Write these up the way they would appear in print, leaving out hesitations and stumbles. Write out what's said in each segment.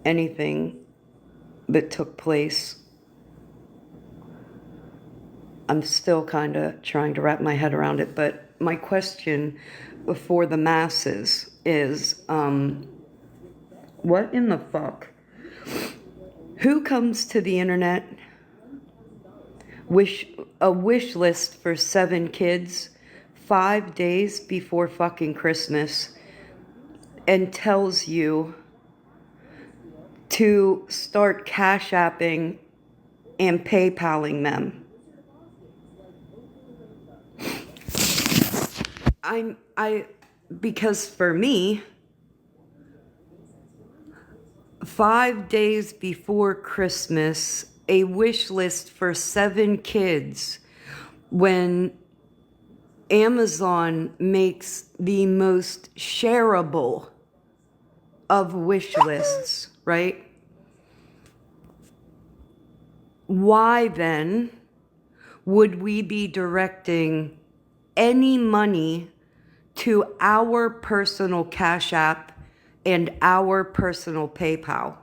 anything that took place. I'm still kind of trying to wrap my head around it, but my question for the masses is, what in the fuck? Who comes to the internet, a wish list for 7 kids 5 days before fucking Christmas, and tells you to start cash apping and PayPaling them? I because for me, 5 days before Christmas, a wish list for 7 kids, when Amazon makes the most shareable of wish lists, right? Why then would we be directing any money to our personal Cash App and our personal PayPal?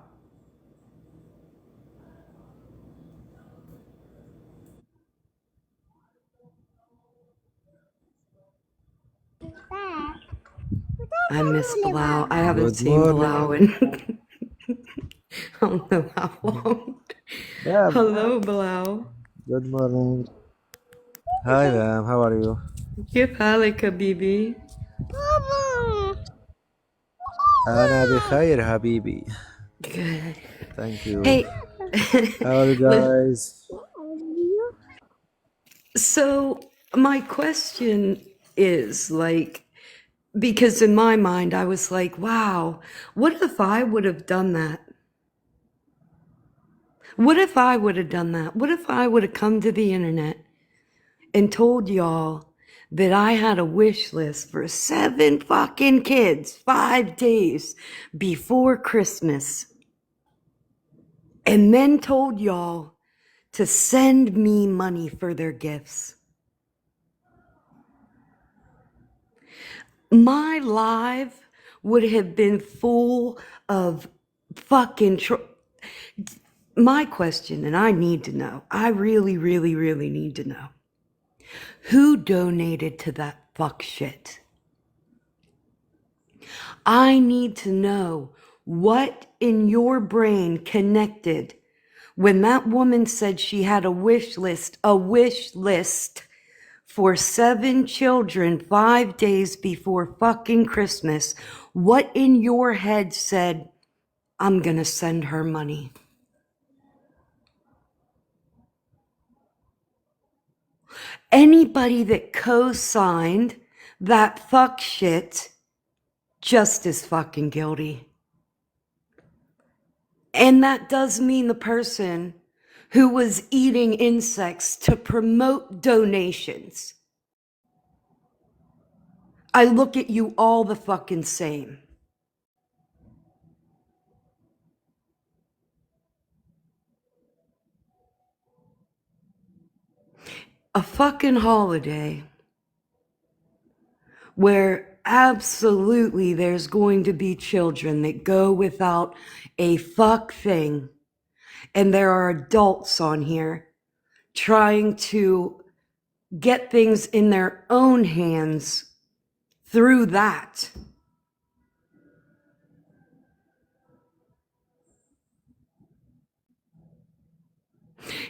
I miss Bilal. I haven't Good seen Bilal morning. in I don't know how long. Yeah, Hello, Bilal. good morning. Hi, ma'am. How are you? كيف حالك حبيبي? أنا بخير حبيبي. Good. Thank you. Hey, How are you guys? so my question is like, because in my mind I was like, wow, what if I would have done that? What if I would have done that? What if I would have come to the internet and told y'all that I had a wish list for 7 fucking kids 5 days before Christmas, and then told y'all to send me money for their gifts? My life would have been full of fucking my question, and I need to know, I really, really, really need to know, who donated to that fuck shit? I need to know what in your brain connected when that woman said she had a wish list for 7 children 5 days before fucking Christmas. What in your head said, I'm gonna send her money? Anybody that co-signed that fuck shit just as fucking guilty. And that does mean the person who was eating insects to promote donations. I look at you all the fucking same. A fucking holiday where absolutely there's going to be children that go without a fuck thing, and there are adults on here trying to get things in their own hands through that.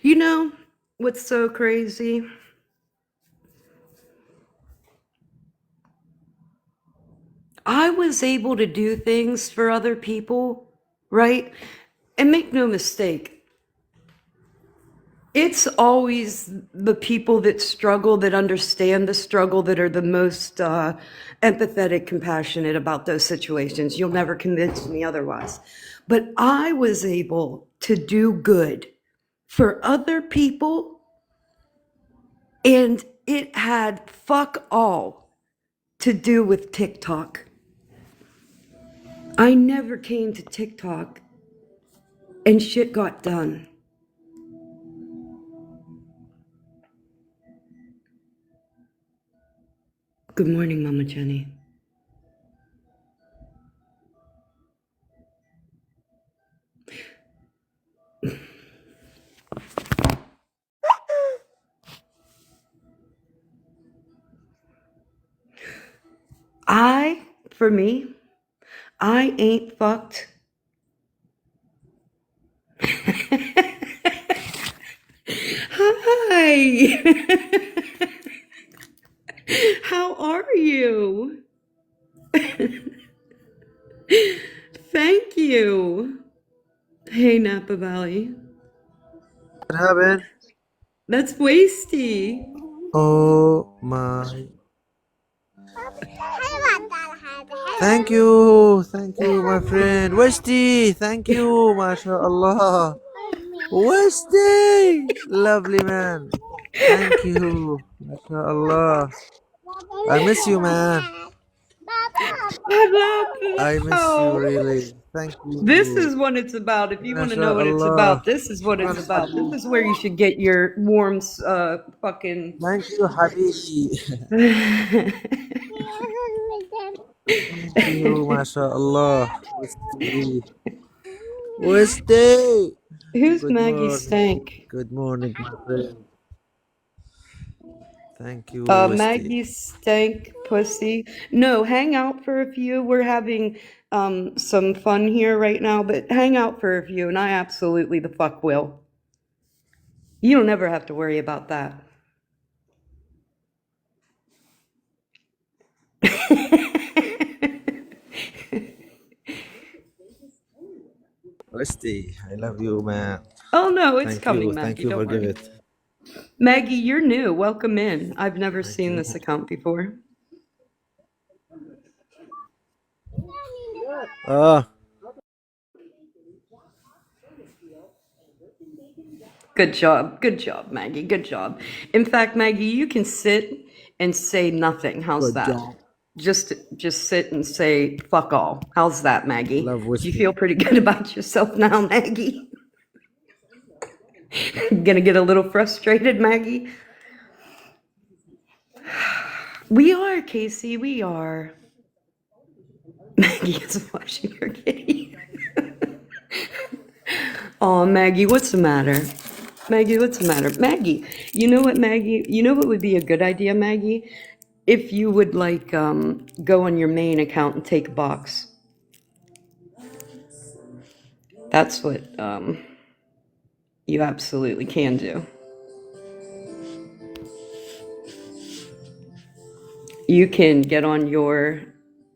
You know what's so crazy? I was able to do things for other people, right? And make no mistake, it's always the people that struggle, that understand the struggle, that are the most empathetic, compassionate about those situations. You'll never convince me otherwise. But I was able to do good for other people, and it had fuck all to do with TikTok. I never came to TikTok and shit got done. Good morning, Mama Jenny. For me, I ain't fucked. Hi. How are you? Thank you. Hey, Napa Valley. What happened? That's Wasty. Oh my. Thank you, my friend. Westy, thank you, mashallah. Westy, lovely man. Thank you, mashallah. I miss you, man. I miss you, Hello. really. Thank This you, is what it's about. If you want to know what it's mashallah. about, this is what it's about. This Habibi. is where you should get your warm, fucking. Thank you, Habibi. Thank you, mashallah. Westy. Westy. Who's Good Maggie morning. Stank? Good morning, my friend. Thank you, Westy. Maggie Stank Pussy. No, hang out for a few. We're having some fun here right now, but hang out for a few, and I absolutely the fuck will. You don't ever have to worry about that. Westy, I love you, man. Oh no, it's Thank you. coming, Thank Maggie. you Don't for worry. giving it. Maggie, you're new. Welcome in. I've never Thank seen you. this account before. Ah, Good job. Good job, Maggie. Good job. In fact, Maggie, you can sit and say nothing. How's good that? job. Just sit and say fuck all. How's that, Maggie? Love Do you Westy. feel pretty good about yourself now, Maggie? Gonna get a little frustrated, Maggie? We are, Casey. We are. Maggie is watching her kitty. Oh, Maggie, what's the matter? Maggie, what's the matter? Maggie, you know what, Maggie? You know what would be a good idea, Maggie? If you would like go on your main account and take a box. That's what you absolutely can do. You can get on your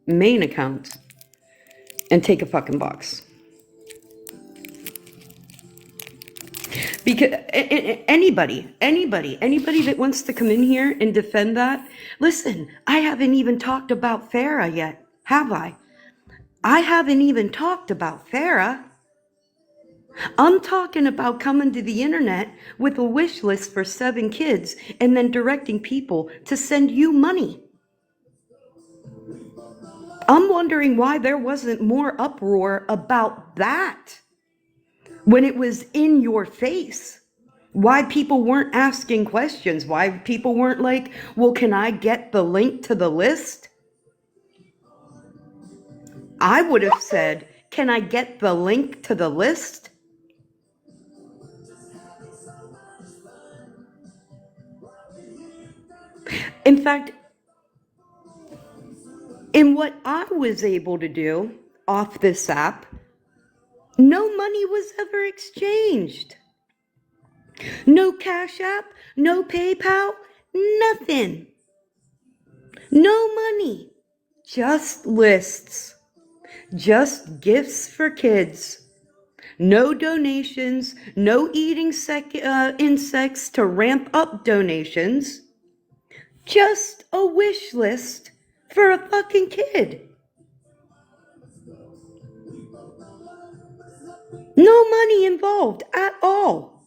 main account and take a fucking box. Because anybody that wants to come in here and defend that, listen, I haven't even talked about Farah yet, have I? I haven't even talked about Farah. I'm talking about coming to the internet with a wish list for 7 kids and then directing people to send you money. I'm wondering why there wasn't more uproar about that when it was in your face. Why people weren't asking questions, why people weren't like, well, can I get the link to the list? I would have said, can I get the link to the list? In fact, in what I was able to do off this app, no money was ever exchanged. No Cash App, no PayPal, nothing. No money. Just lists. Just gifts for kids. No donations, no eating insects to ramp up donations. Just a wish list for a fucking kid. No money involved at all.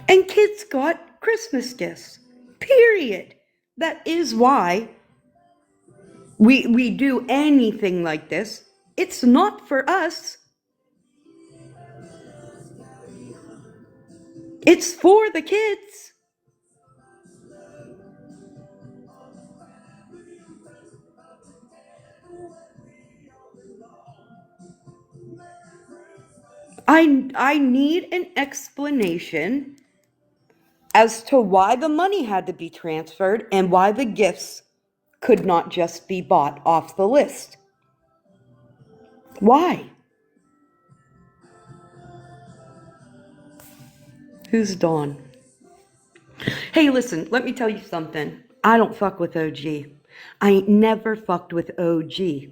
And kids got Christmas gifts. Period. That is why we do anything like this. It's not for us. It's for the kids. I need an explanation as to why the money had to be transferred and why the gifts could not just be bought off the list. Why? Who's Dawn? Hey, listen, let me tell you something. I don't fuck with OG. I ain't never fucked with OG.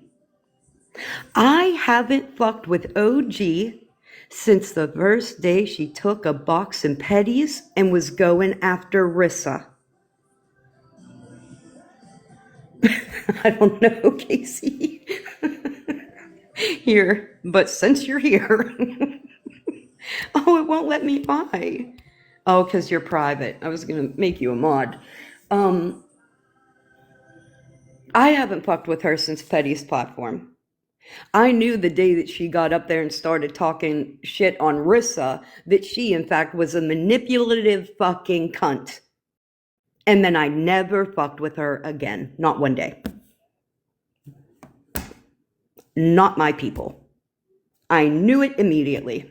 I haven't fucked with OG since the first day she took a box and petties and was going after Rissa. I don't know, Casey. Here, but since you're here. Oh, it won't let me buy. Oh, because you're private. I was going to make you a mod. I haven't fucked with her since Petty's platform. I knew the day that she got up there and started talking shit on Rissa that she, in fact, was a manipulative fucking cunt. And then I never fucked with her again. Not one day. Not my people. I knew it immediately.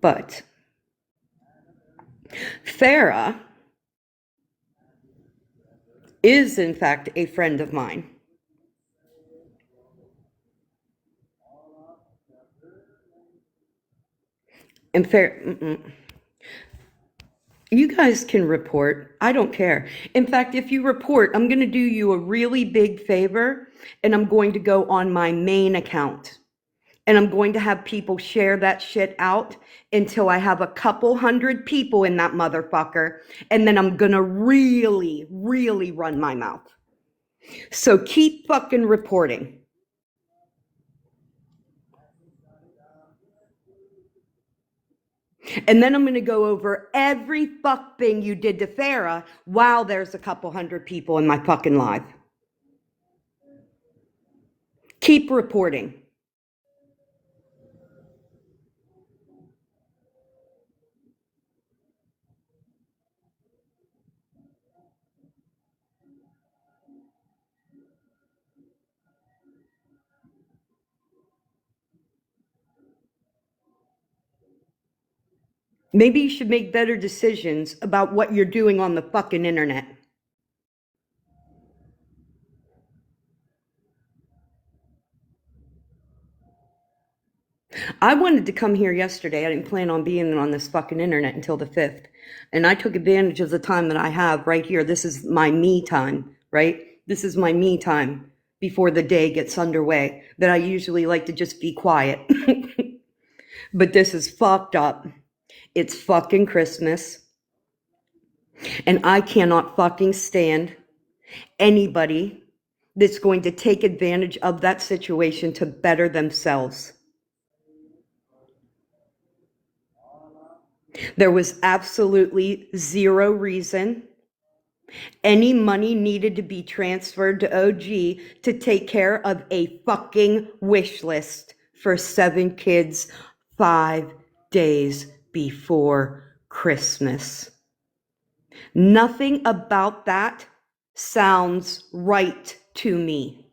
But Farah is, in fact, a friend of mine. And you guys can report. I don't care. In fact, if you report, I'm going to do you a really big favor, and I'm going to go on my main account. And I'm going to have people share that shit out until I have a couple hundred people in that motherfucker. And then I'm going to really, really run my mouth. So keep fucking reporting. And then I'm going to go over every fuck thing you did to Farah while there's a couple hundred people in my fucking live. Keep reporting. Maybe you should make better decisions about what you're doing on the fucking internet. I wanted to come here yesterday. I didn't plan on being on this fucking internet until the 5th. And I took advantage of the time that I have right here. This is my me time, right? This is my me time before the day gets underway, that I usually like to just be quiet. But this is fucked up. It's fucking Christmas. And I cannot fucking stand anybody that's going to take advantage of that situation to better themselves. There was absolutely zero reason any money needed to be transferred to OG to take care of a fucking wish list for 7 kids 5 days before Christmas. Nothing about that sounds right to me.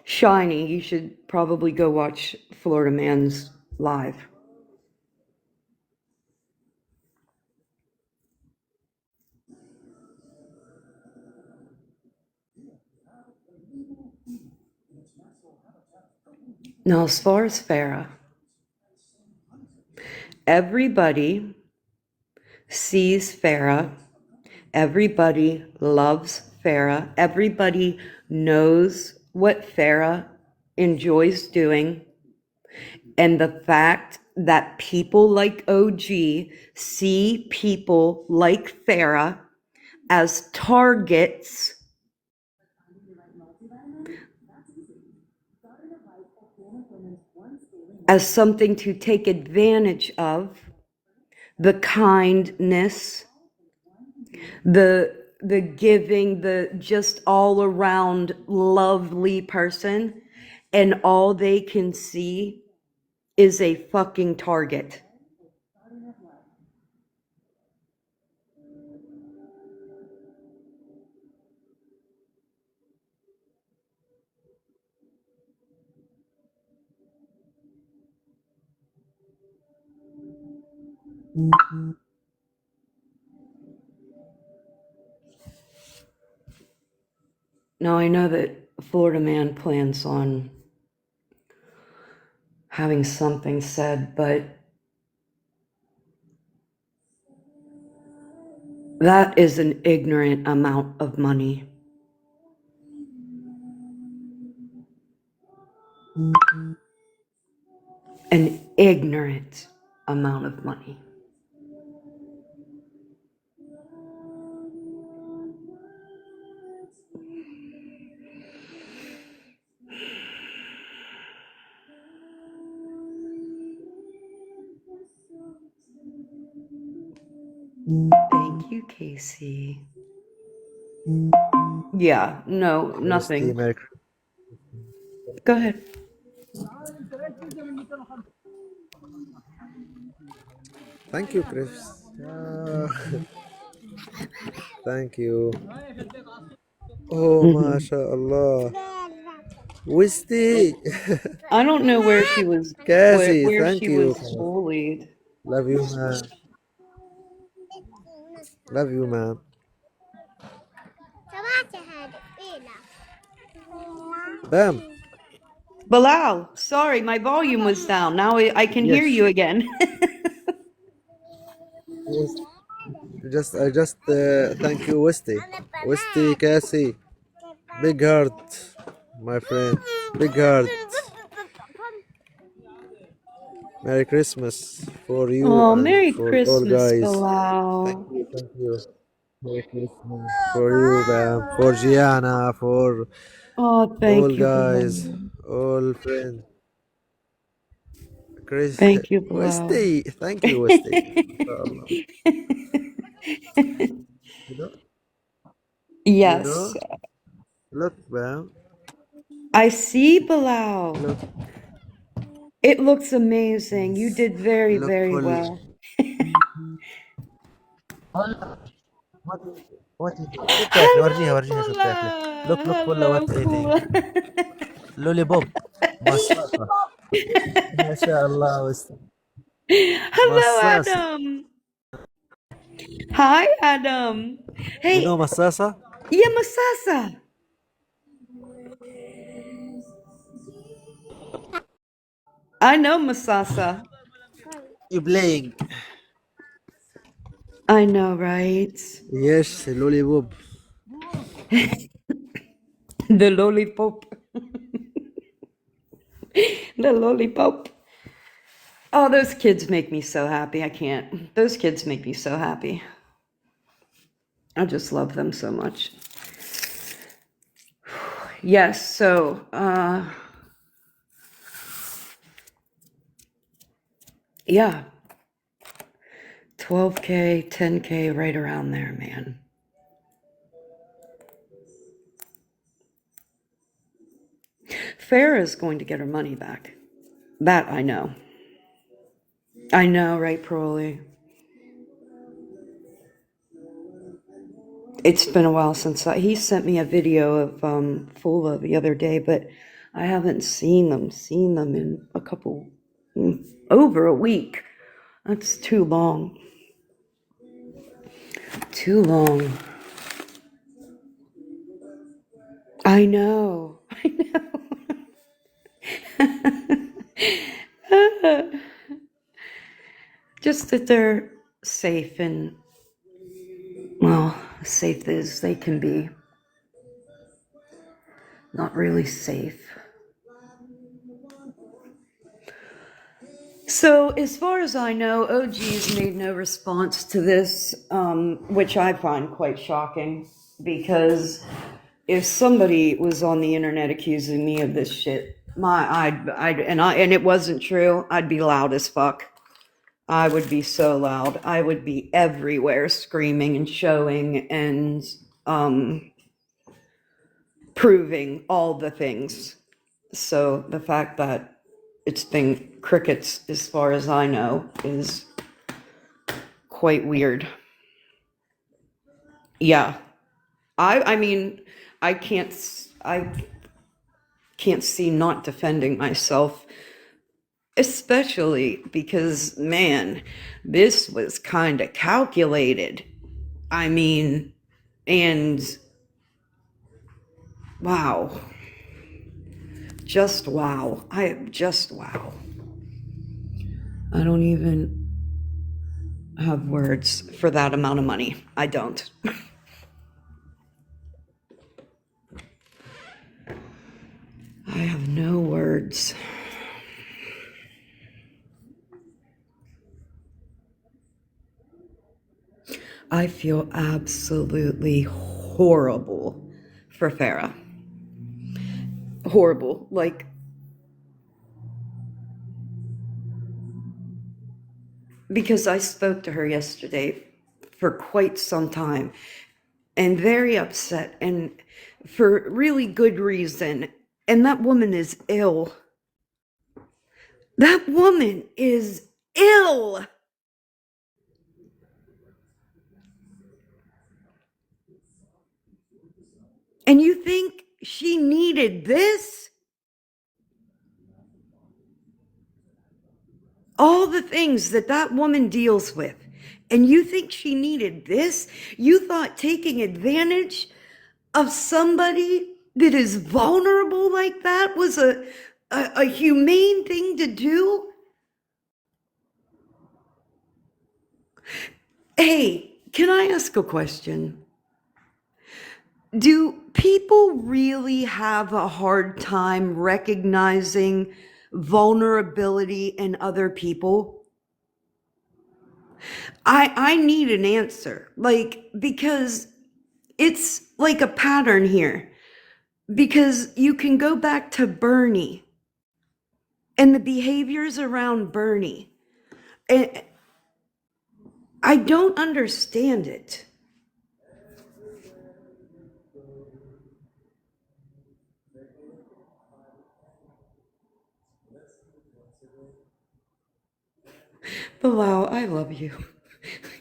Shiny, you should probably go watch Florida Man's live. Now, as far as Farah, everybody sees Farah. Everybody loves Farah. Everybody knows what Farah enjoys doing. And the fact that people like OG see people like Farah as targets as something to take advantage of, the kindness, the giving, the just all around lovely person, and all they can see is a fucking target. Now, I know that Florida Man plans on having something said, but that is an ignorant amount of money. An ignorant amount of money. Thank you, Casey. Yeah, no, Westy, nothing. Merry Go ahead. Thank you, Chris. Thank you. Oh, Hmm. mashallah. Westy. I don't know where she was, Cassie, where thank she you. was bullied. Love you, man. Love you, man. Bam. Bilal, sorry, my volume was down. Now I can hear Yes. you again. Yes. I just thank you, Westy. Westy, Cassie. Big heart, my friend. Big heart. Merry Christmas for you Oh, and Merry for all Christmas, guys. Thank Bilal. you, thank you. Merry Christmas for you, Bam. For Gianna, for Oh, all thank you, guys, Bilal. all friends. Chris, Thank you, Bilal. Westy. Thank you, Westy. MashaAllah. You know, you Yes, know. Look, Bam. I see, Bilal. Look, It looks amazing. You did very, look very full. well. What what eating? شو بتاكلي؟ Hello, ورجيها شو بتاكلي. Bilal. Look full what Hello, eating. Bilal. لولي بوب. مصاصة. ما شاء الله وسط. Hello, مصاصة. Adam. Hi, Adam. You know Hey, مصاصة? yeah, Masasa. I know Masasa. You playing. I know, right? Yes, لولي بوب. The lollipop. The lollipop. Oh, those kids make me so happy. I can't. Those kids make me so happy. I just love them so much. Yes, so yeah, 12K, 10K, right around there, man. Farrah's going to get her money back. That I know. I know, right, Parolee? It's been a while since he sent me a video of Fula the other day, but I haven't seen them in a couple, over a week. That's too long. Too long. I know. I know. Just that they're safe and, well, safe as they can be. Not really safe. So, as far as I know, OG's made no response to this, which I find quite shocking because if somebody was on the internet accusing me of this shit, and it wasn't true, I'd be loud as fuck. I would be so loud. I would be everywhere screaming and showing and proving all the things. So the fact that it's been crickets, as far as I know, is quite weird. Yeah, I mean, I can't see not defending myself Especially because, man, this was kind of calculated. I mean, and wow, just wow. Just wow. I don't even have words for that amount of money. I don't. I have no words. I feel absolutely horrible for Farah. Horrible. Like, because I spoke to her yesterday for quite some time and very upset and for really good reason. And that woman is ill. That woman is ill. And you think she needed this? All the things that that woman deals with. And you think she needed this? You thought taking advantage of somebody that is vulnerable like that was a humane thing to do? Hey, can I ask a question? Do people really have a hard time recognizing vulnerability in other people? I need an answer. Like, because it's like a pattern here. Because you can go back to Bernie and the behaviors around Bernie. And I don't understand it. Bilal, I love you.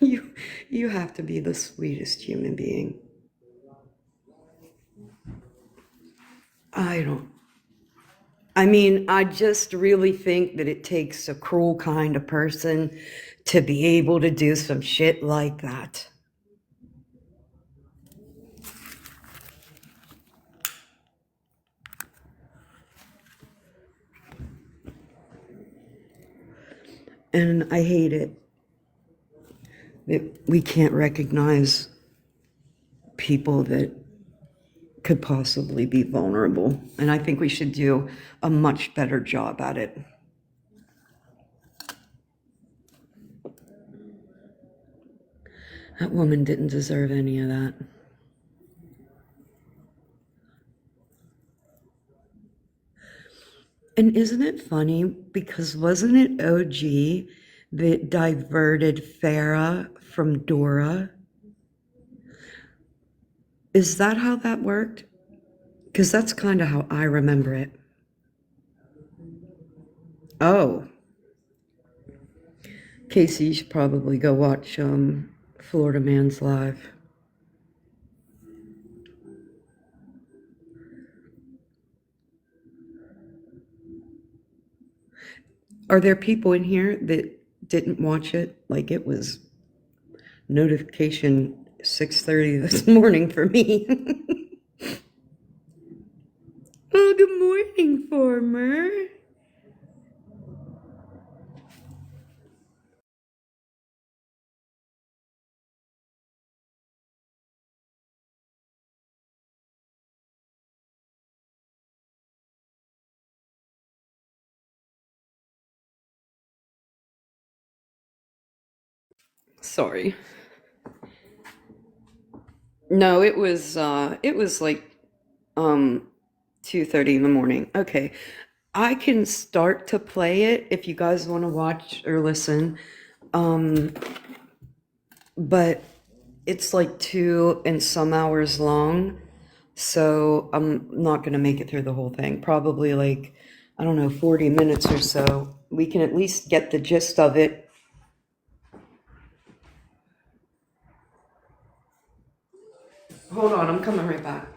You you have to be the sweetest human being. I don't. I mean, I just really think that it takes a cruel kind of person to be able to do some shit like that. And I hate it that we can't recognize people that could possibly be vulnerable. And I think we should do a much better job at it. That woman didn't deserve any of that. And isn't it funny? Because wasn't it OG that diverted Farah from Dora? Is that how that worked? Because that's kind of how I remember it. Oh, Casey, you should probably go watch Florida Man's Live. Are there people in here that didn't watch it? Like it was notification 6:30 this morning for me. Oh, good morning, Former. Sorry. No, it was like 2:30 in the morning. Okay. I can start to play it if you guys want to watch or listen. Um, but it's like 2 and some hours long. So I'm not going to make it through the whole thing. Probably like, I don't know, 40 minutes or so. We can at least get the gist of it. Hold on, I'm coming right back.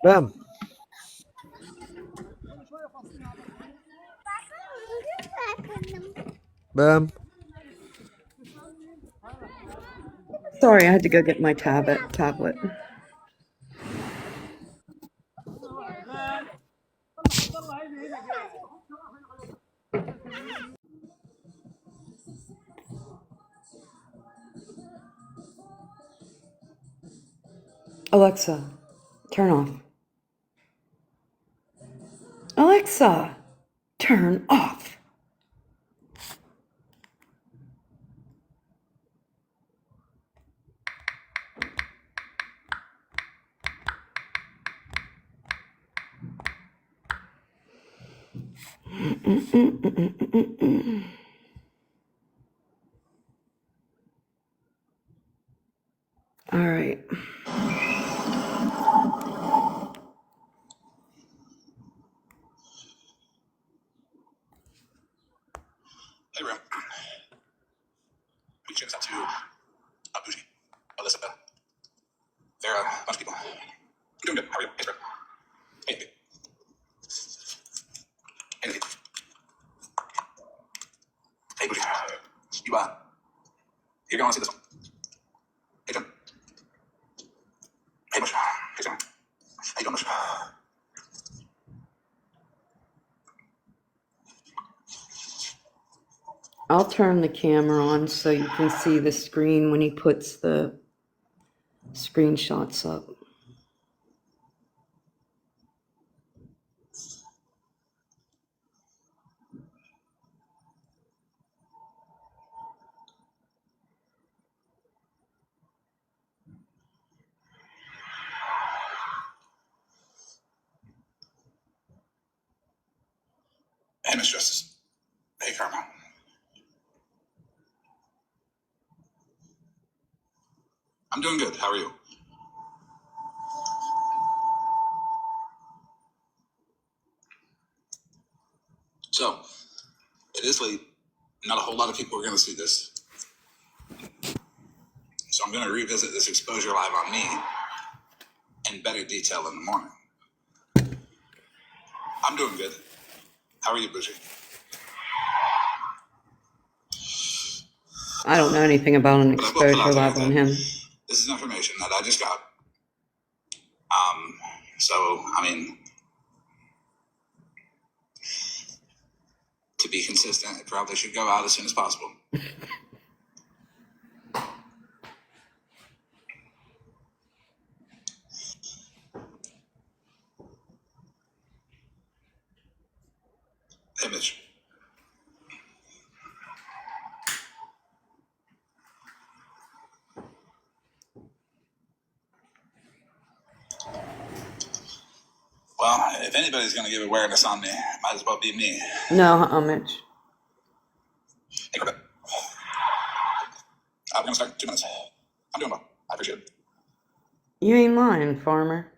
Bam. Bam. Sorry, I had to go get my tablet. Alexa, turn off. Alexa, turn off. All right. Hey, Ram. Big shout out to Bougie, Alyssa, Vera, a bunch of people. I'm doing good. How are you? Thanks, bro. Hey, Nicky. Hey, Nicky. Hey, Bougie. You're going to see this one. Hey, Jim. Hey, Bush. Hey, Jim. How you doing, Bush? I'll turn the camera on so you can see the screen when he puts the screenshots up. Hey, Miss Justice. Hey, Karma. I'm doing good. How are you? So, it is late. Not a whole lot of people are going to see this. So I'm going to revisit this exposure live on me in better detail in the morning. I'm doing good. How are you, Bougie? I don't know anything about an But I will put out exposure there lab on that him. this is information that I just got. So, I mean, to be consistent, it probably should go out as soon as possible. Hey, Mitch. Well, if anybody's going to give awareness on me, it might as well be me. No, Mitch. Hey, Corbett. We're going to start in 2 minutes. I'm doing well. I appreciate it. You ain't lying, farmer.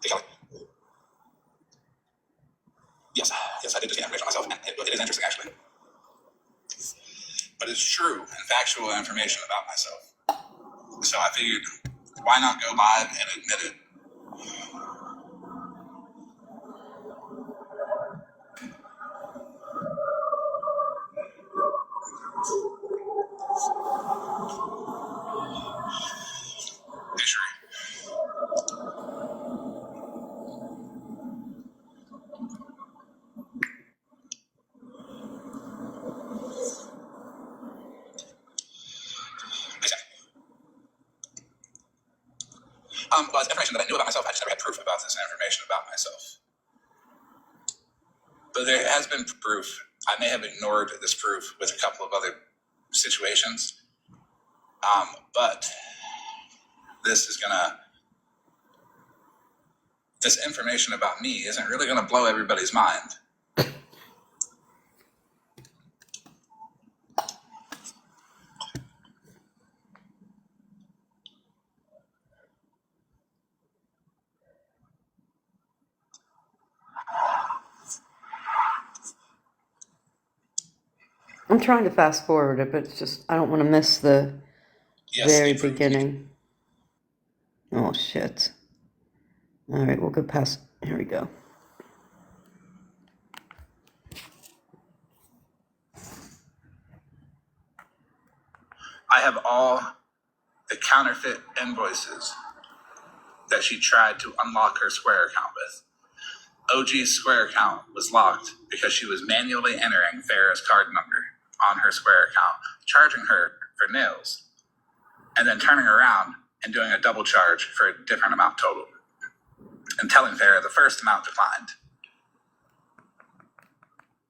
Hey, Kelly. Yes, I did just get information on myself, and it is interesting, actually. But it's true and factual information about myself. So I figured, why not go live and admit it? Hey, Sheree. Hey, Sam. Well, it's information that I knew about myself. I just never had proof about this information about myself. But there has been proof. I may have ignored this proof with a couple of other situations. But this information about me isn't really gonna blow everybody's mind. I'm trying to fast forward it, but it's just, I don't want to miss the Yes, Very approved. beginning. Oh, shit. All right, we'll go past. Here we go. I have all the counterfeit invoices that she tried to unlock her Square account with. OG's Square account was locked because she was manually entering Farrah's card number on her Square account, charging her for nails, and then turning around and doing a double charge for a different amount total, and telling Farrah the first amount declined.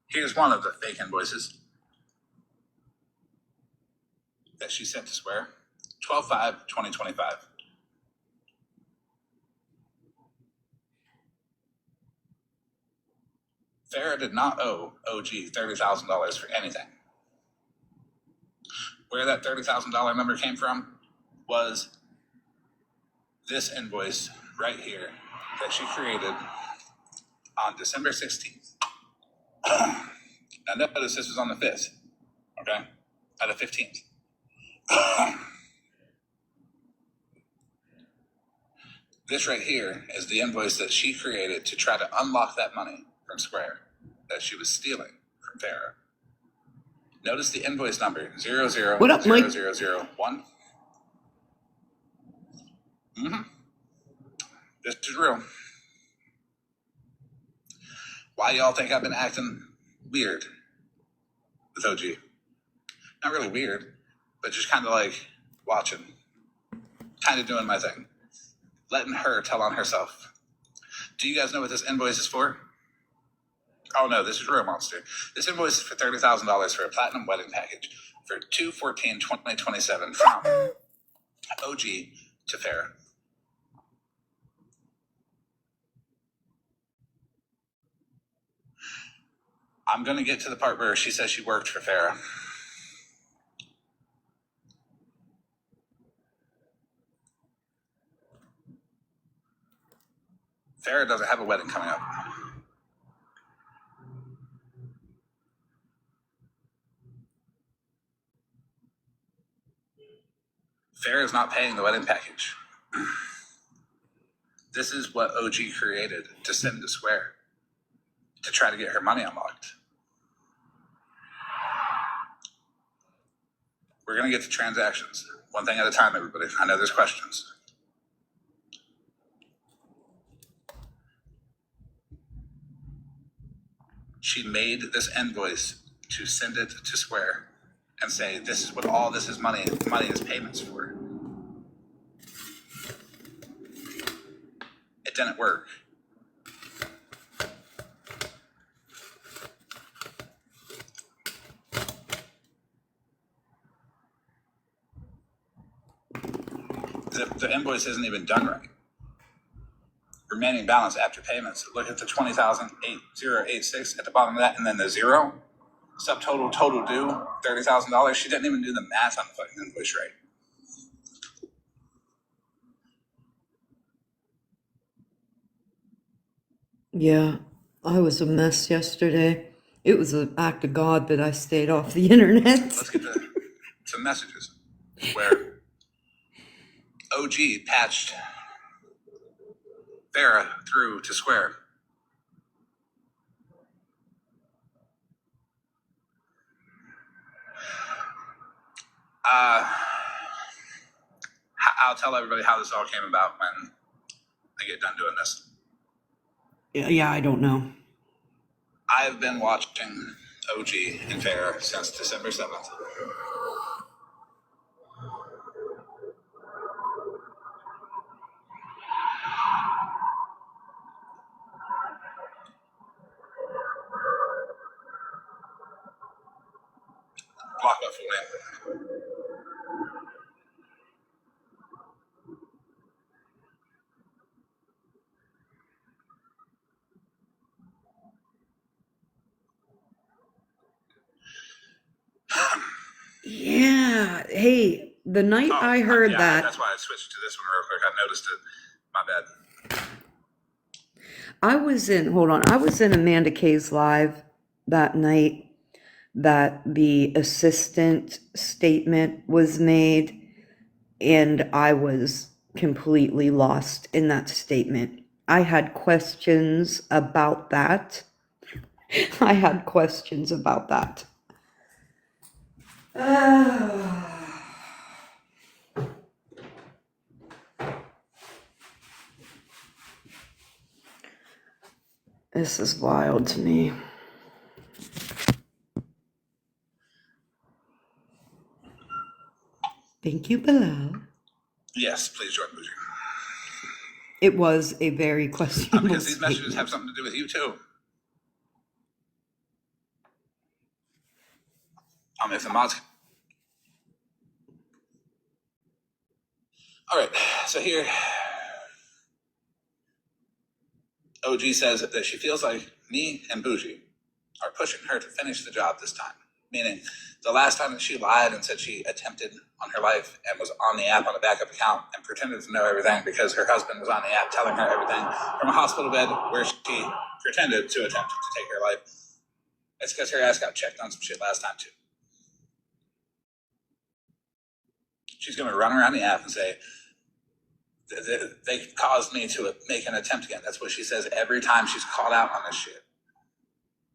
Here's one of the fake invoices that she sent to Square. 12/5/2025. Farrah did not owe OG $30,000 for anything. Where that $30,000 number came from was this invoice right here that she created on December 16th. Now notice this was on the 5th, okay? The 15th. This right here is the invoice that she created to try to unlock that money from Square that she was stealing from Farrah. Notice the invoice number 000001. What up, Mike? This is real. Why y'all think I've been acting weird with OG? Not really weird, but just kind of like watching, kind of doing my thing, letting her tell on herself. Do you guys know what this invoice is for? Oh no, this is real, monster. This invoice is for $30,000 for a platinum wedding package for 2/14/2027 from OG to Farrah. I'm going to get to the part where she says she worked for Farrah. Farrah doesn't have a wedding coming up. Farrah's not paying the wedding package. This is what OG created to send to Square to try to get her money unlocked. We're going to get to transactions. One thing at a time, everybody. I know there's questions. She made this invoice to send it to Square and say, this is what all this is money is payments for. It didn't work. The invoice isn't even done right. Remaining balance after payments. Look at the 20,8086 at the bottom of that, and then the zero. Subtotal total due $30,000. She didn't even do the math on the fucking invoice right. Yeah, I was a mess yesterday. It was an act of God that I stayed off the internet. Let's get to some messages where OG patched Farrah through to Square. I'll tell everybody how this all came about when I get done doing this. Yeah, I don't know. I've been watching OG and Farrah since December 7th. Block my full name. Yeah. Hey, the night I heard that. That's why I switched to this one real quick. I noticed it. My bad. I was in Amanda Kay's live that night that the assistant statement was made and I was completely lost in that statement. I had questions about that. I had questions about that. This is wild to me. Thank you, below. Yes, please join Bougie. It was a very questionable Because these messages statement. have something to do with you too. If the mods. All right, so here, OG says that she feels like me and Bougie are pushing her to finish the job this time. Meaning, the last time that she lied and said she attempted on her life and was on the app on a backup account and pretended to know everything because her husband was on the app telling her everything from a hospital bed where she pretended to attempt to take her life. It's because her ass got checked on some shit last time too. She's going to run around the app and say, they caused me to make an attempt again. That's what she says every time she's called out on this shit.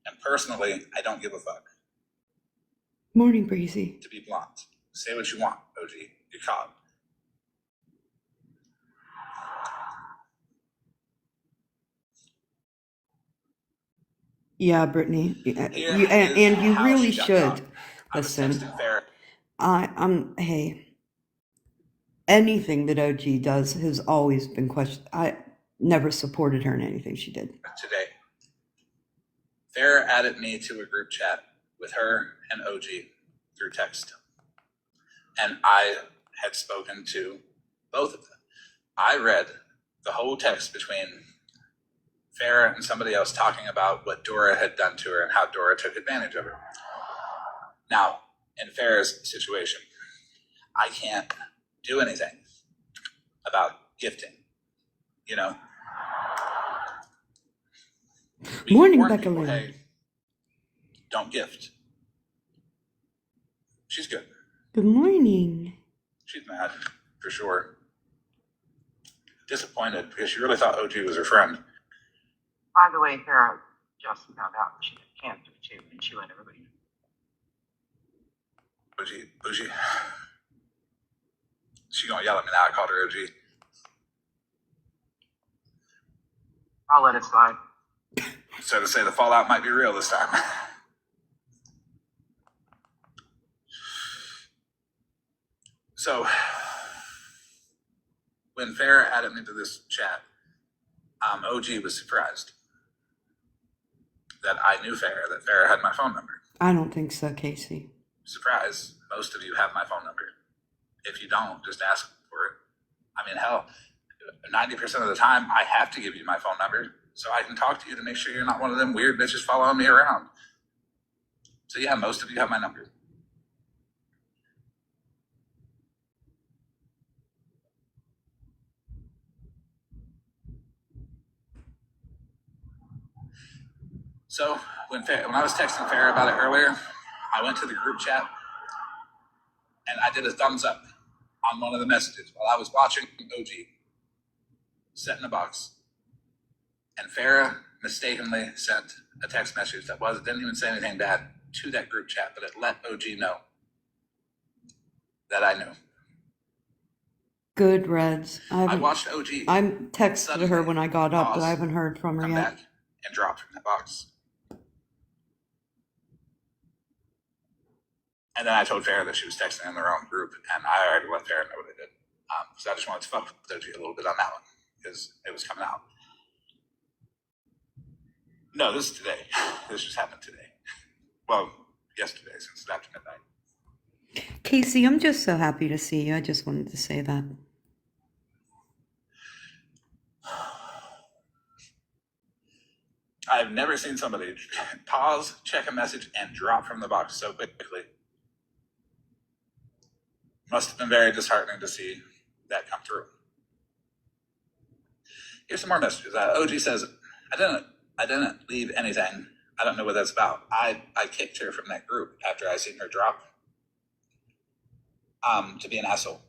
And personally, I don't give a fuck. Morning, Breezy. To be blunt, say what you want, OG. You're caught. Yeah, Brittany. Here And you how really she got should caught. I was listen. texting Farrah Hey, anything that OG does has always been questioned. I never supported her in anything she did. today. Farrah added me to a group chat with her and OG through text. And I had spoken to both of them. I read the whole text between Farrah and somebody else talking about what Dora had done to her and how Dora took advantage of her. Now, in Farrah's situation, I can't do anything about gifting, you know? We can Morning, warn Becca people, Lynn. hey, don't gift. She's good. Good morning. She's mad, for sure. Disappointed because she really thought OG was her friend. By the way, Farrah just found out that she had cancer too, and she let everybody know. OG. She gonna yell at me now. I called her OG. I'll let it slide. So to say the fallout might be real this time. So when Farrah added me to this chat, OG was surprised that I knew Farrah, that Farrah had my phone number. I don't think so, Casey. Surprise, most of you have my phone number. If you don't, just ask for it. I mean, hell, 90% of the time, I have to give you my phone number so I can talk to you to make sure you're not one of them weird bitches following me around. So yeah, most of you have my number. So when I was texting Farrah about it earlier, I went to the group chat and I did a thumbs up on one of the messages while I was watching OG set in a box. And Farrah mistakenly sent a text message that didn't even say anything bad to that group chat, but it let OG know that I knew. Good, Reds. I watched OG. I texted her when I got up, but I haven't heard from her come yet. back and drop from that box. And then I told Farrah that she was texting in the wrong group, and I already let Farrah know what I did. So I just wanted to fuck with OG a little bit on that one because it was coming out. No, this is today. This just happened today. Well, yesterday, since it's after midnight. Casey, I'm just so happy to see you. I just wanted to say that. I've never seen somebody pause, check a message, and drop from the box so quickly. Must have been very disheartening to see that come through. Here's some more messages. OG says, I didn't leave anything. I don't know what that's about. I kicked her from that group after I seen her drop to be an asshole.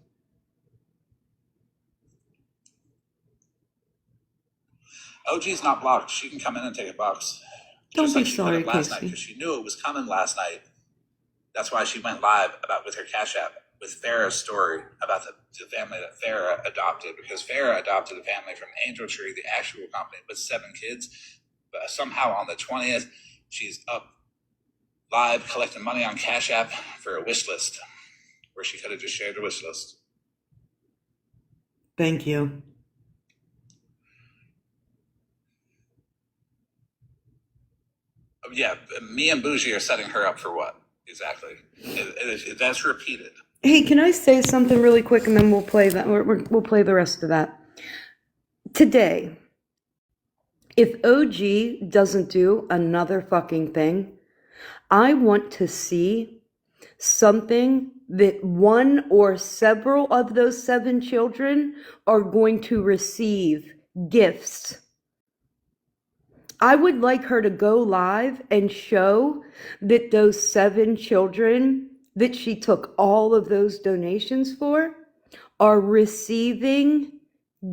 OG's not blocked. She can come in and take a box. Don't Just be like she could sorry, have last night, Casey. because she knew it was coming last night. That's why she went live with her Cash App with Farrah's story about the family that Farrah adopted, because Farrah adopted a family from Angel Tree, the actual company, with 7 kids. But somehow on the 20th, she's up live collecting money on Cash App for a wish list, where she could have just shared a wish list. Thank you. Yeah, me and Bougie are setting her up for what? Exactly. That's repeated. Hey, can I say something really quick, and then we'll play that. We'll play the rest of that. Today, if OG doesn't do another fucking thing, I want to see something that one or several of those 7 children are going to receive gifts. I would like her to go live and show that those 7 children that she took all of those donations for are receiving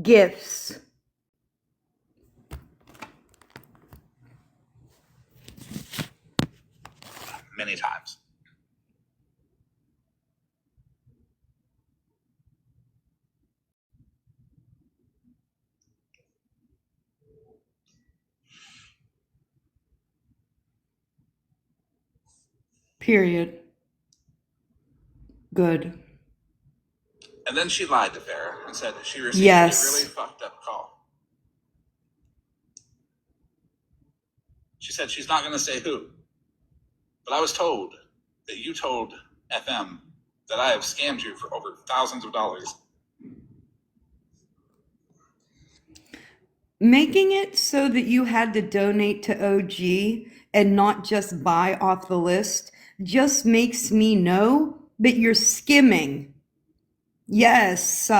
gifts. Many times. Period. Good. And then she lied to Farrah and said that she received Yes. a really fucked up call. She said she's not going to say who. But I was told that you told FM that I have scammed you for over thousands of dollars. Making it so that you had to donate to OG and not just buy off the list just makes me know that you're skimming. Yes.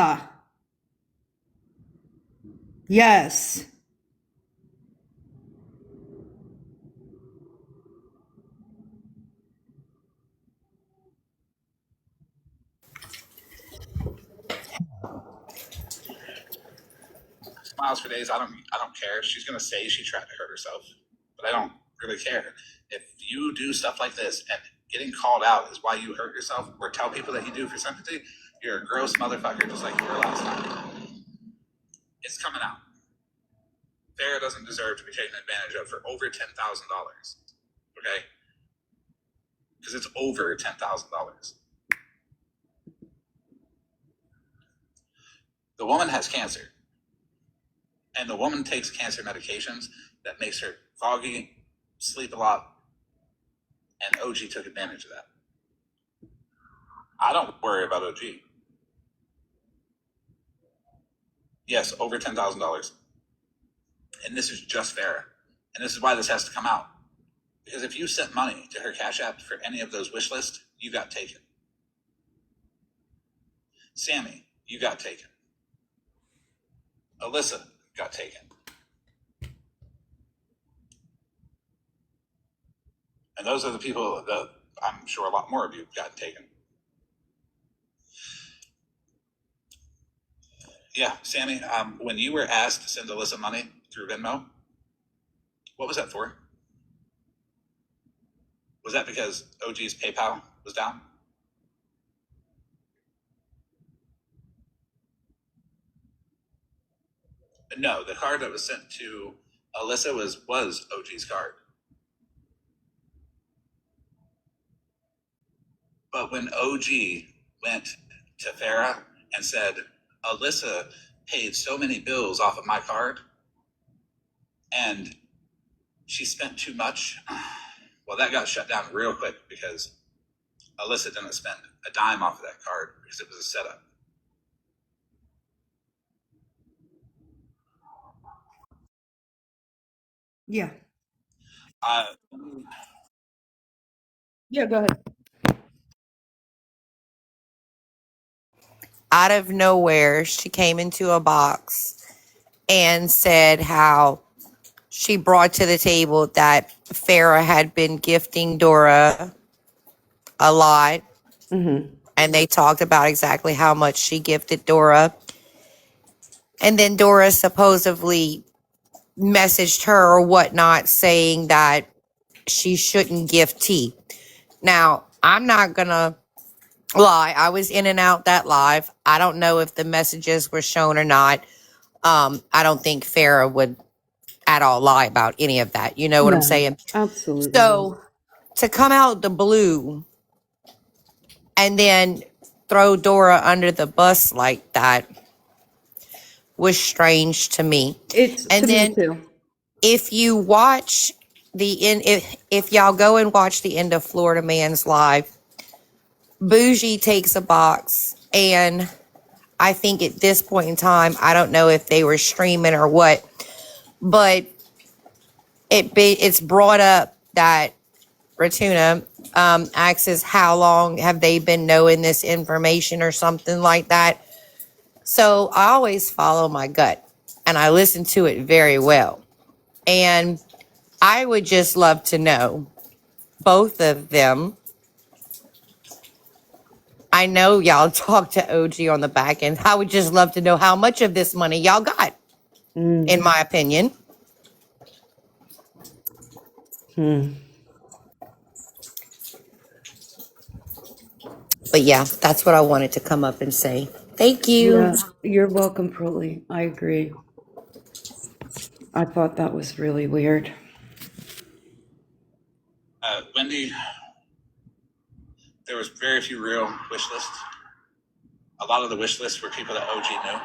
Yes. Smiles for days. I don't care. She's going to say she tried to hurt herself, but I don't really care. If you do stuff like this and getting called out is why you hurt yourself, or tell people that you do for sympathy, you're a gross motherfucker, just like you were last time. It's coming out. Farrah doesn't deserve to be taken advantage of for over $10,000. Okay? Because it's over $10,000. The woman has cancer. And the woman takes cancer medications that makes her foggy, sleep a lot, and OG took advantage of that. I don't worry about OG. Yes, over $10,000. And this is just Farrah. And this is why this has to come out. Because if you sent money to her Cash App for any of those wish lists, you got taken. Sammy, you got taken. Alyssa got taken. And those are the people that I'm sure a lot more of you got taken. Yeah, Sammy, when you were asked to send Alyssa money through Venmo, what was that for? Was that because OG's PayPal was down? No, the card that was sent to Alyssa was OG's card. But when OG went to Farrah and said, Alyssa paid so many bills off of my card and she spent too much, well, that got shut down real quick because Alyssa didn't spend a dime off of that card because it was a setup. Yeah. Yeah, go ahead. Out of nowhere, she came into a box and said how she brought to the table that Farrah had been gifting Dora a lot. Mm-hmm. And they talked about exactly how much she gifted Dora. And then Dora supposedly messaged her or whatnot saying that she shouldn't gift tea. Now, I'm not going to lie. I was in and out that live. I don't know if the messages were shown or not. I don't think Farrah would at all lie about any of that. You know what I'm No, saying? absolutely not. So to come out the blue and then throw Dora under the bus like that was strange to me. It's And to me then too. if you watch the end, if y'all go and watch the end of Florida Man's live, Bougie takes a box, and I think at this point in time, I don't know if they were streaming or what, but it's brought up that Ratuna asks how long have they been knowing this information or something like that. So I always follow my gut and I listen to it very well. And I would just love to know, both of them. I know y'all talk to OG on the back end. I would just love to know how much of this money y'all got, in my opinion. But yeah, that's what I wanted to come up and say. Thank you. Yeah, you're welcome, Pearlie. I agree. I thought that was really weird. Wendy, there was very few real wish lists. A lot of the wish lists were people that OG knew.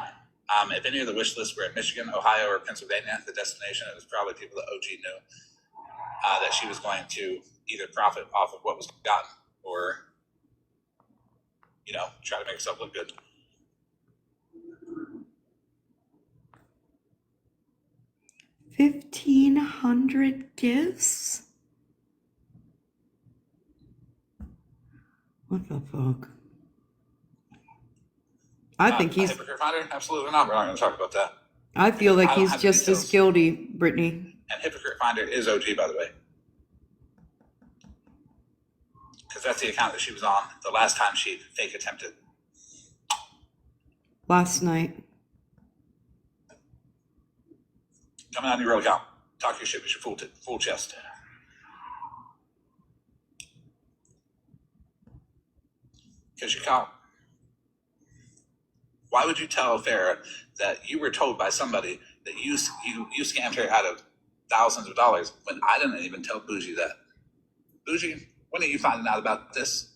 If any of the wish lists were in Michigan, Ohio, or Pennsylvania, the destination, it was probably people that OG knew that she was going to either profit off of what was gotten or, try to make herself look good. $1,500 gifts? What the fuck? I think A he's, hypocrite finder? Absolutely not. We're not going to talk about that. I feel like I don't he's have just as details. guilty, Brittany. And hypocrite finder is OG, by the way, because that's the account that she was on the last time she fake attempted. Last night. Coming on your real account. Talk your shit with your full chest. Because you're caught. Why would you tell Farrah that you were told by somebody that you scammed her out of thousands of dollars when I didn't even tell Bougie that? Bougie, when are you finding out about this?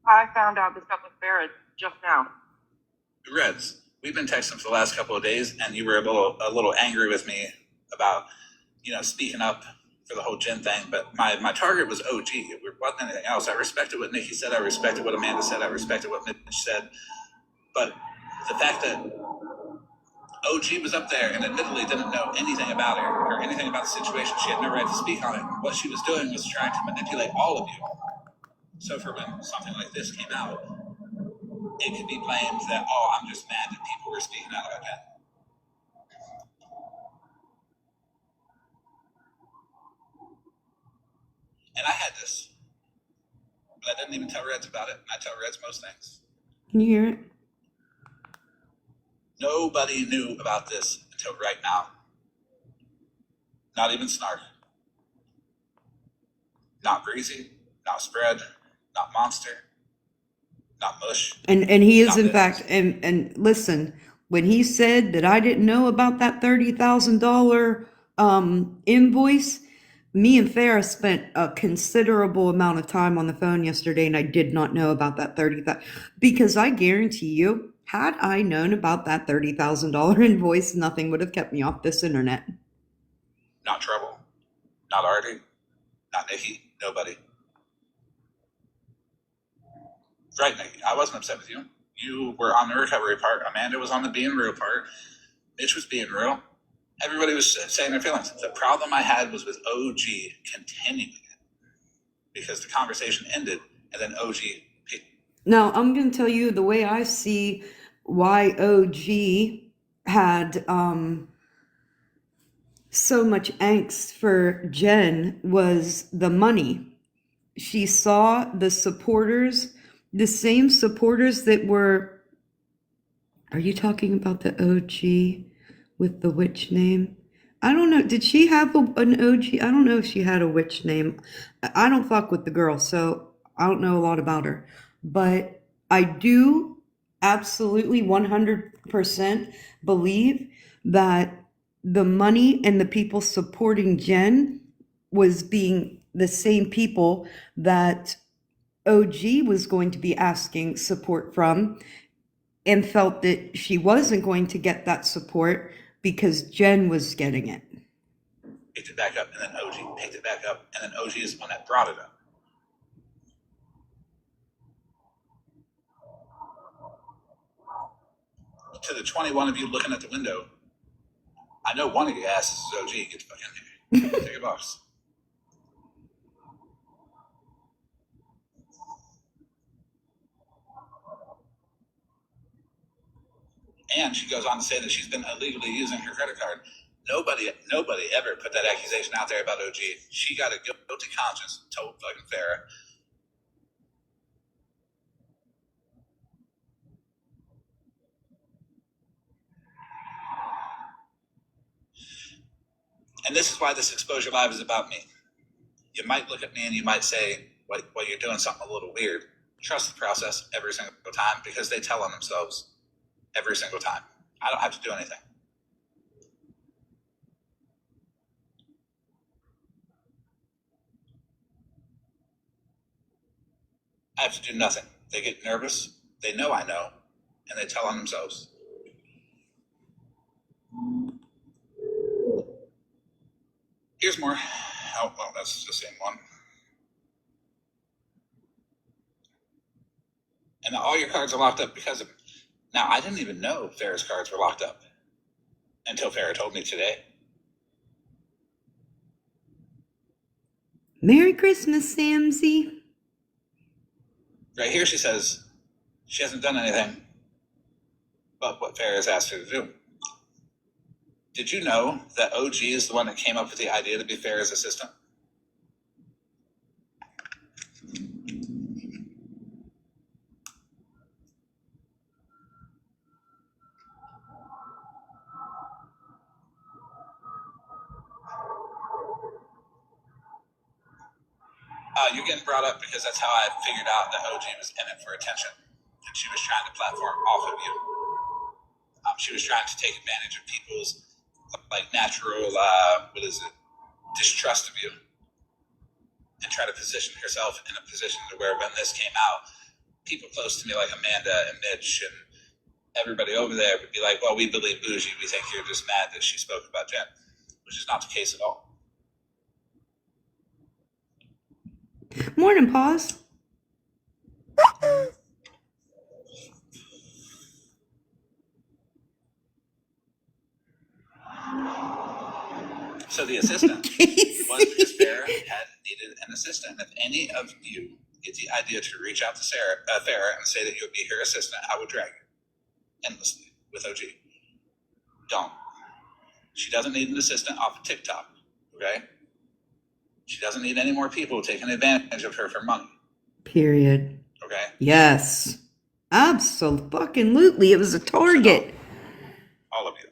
I found out this stuff with Barrett just now. Reds, we've been texting for the last couple of days, and you were a little angry with me about, speaking up for the whole Jen thing. But my target was OG. It wasn't anything else. I respected what Nikki said. I respected what Amanda said. I respected what Mitch said. But the fact that OG was up there and admittedly didn't know anything about it or anything about the situation, she had no right to speak on it. What she was doing was trying to manipulate all of you. So for when something like this came out, it could be blamed that, I'm just mad that people were speaking out about that. And I had this, but I didn't even tell Reds about it. And I tell Reds most things. Can you hear it? Nobody knew about this until right now. Not even Snark. Not Breezy. Not Spread. Not Monster. Not Mush. And he is Not in Vince. fact, and listen, when he said that I didn't know about that $30,000 invoice, me and Farrah spent a considerable amount of time on the phone yesterday, and I did not know about that $30,000 because I guarantee you, had I known about that $30,000 invoice, nothing would have kept me off this internet. Not Trouble. Not Artie. Not Nikki. Nobody. Right, Nikki. I wasn't upset with you. You were on the recovery part. Amanda was on the being real part. Mitch was being real. Everybody was saying their feelings. The problem I had was with OG continuing it because the conversation ended and then OG picked. Now, I'm going to tell you the way I see why OG had so much angst for Jen was the money. She saw the supporters, the same supporters that were Are you talking about the OG with the witch name? I don't know. Did she have an OG? I don't know if she had a witch name. I don't fuck with the girl, so I don't know a lot about her. But I do absolutely 100% believe that the money and the people supporting Jen was being the same people that OG was going to be asking support from, and felt that she wasn't going to get that support because Jen was getting it. Picked it back up, and then OG picked it back up, and then OG is the one that brought it up. To the 21 of you looking at the window, I know one of your asses is OG. Get the fuck in here. Take a box. And she goes on to say that she's been illegally using her credit card. Nobody ever put that accusation out there about OG. She got a guilty conscience and told fucking Farrah. And this is why this exposure live is about me. You might look at me and you might say, well, you're doing something a little weird. Trust the process every single time, because they tell on themselves every single time. I don't have to do anything. I have to do nothing. They get nervous. They know I know, and they tell on themselves. Here's more. Oh, well, that's the same one. And all your cards are locked up because of it. Now, I didn't even know Farrah's cards were locked up until Farrah told me today. Merry Christmas, Samsy. Right here, she says she hasn't done anything but what Farrah has asked her to do. Did you know that OG is the one that came up with the idea to be Farrah's assistant? You're getting brought up because that's how I figured out that OG was in it for attention. And she was trying to platform off of you. She was trying to take advantage of people's natural, distrust of you, and try to position herself in a position to where when this came out, people close to me like Amanda and Mitch and everybody over there would be like, well, we believe Bougie. We think you're just mad that she spoke about Jen, which is not the case at all. Morning, Paws. So the assistant was because Farrah had needed an assistant. If any of you get the idea to reach out to Farrah and say that you would be her assistant, I would drag you endlessly with OG. Don't. She doesn't need an assistant off of TikTok, okay? She doesn't need any more people taking advantage of her for money. Period. Okay? Yes. Absolutely. It was a target. All of you.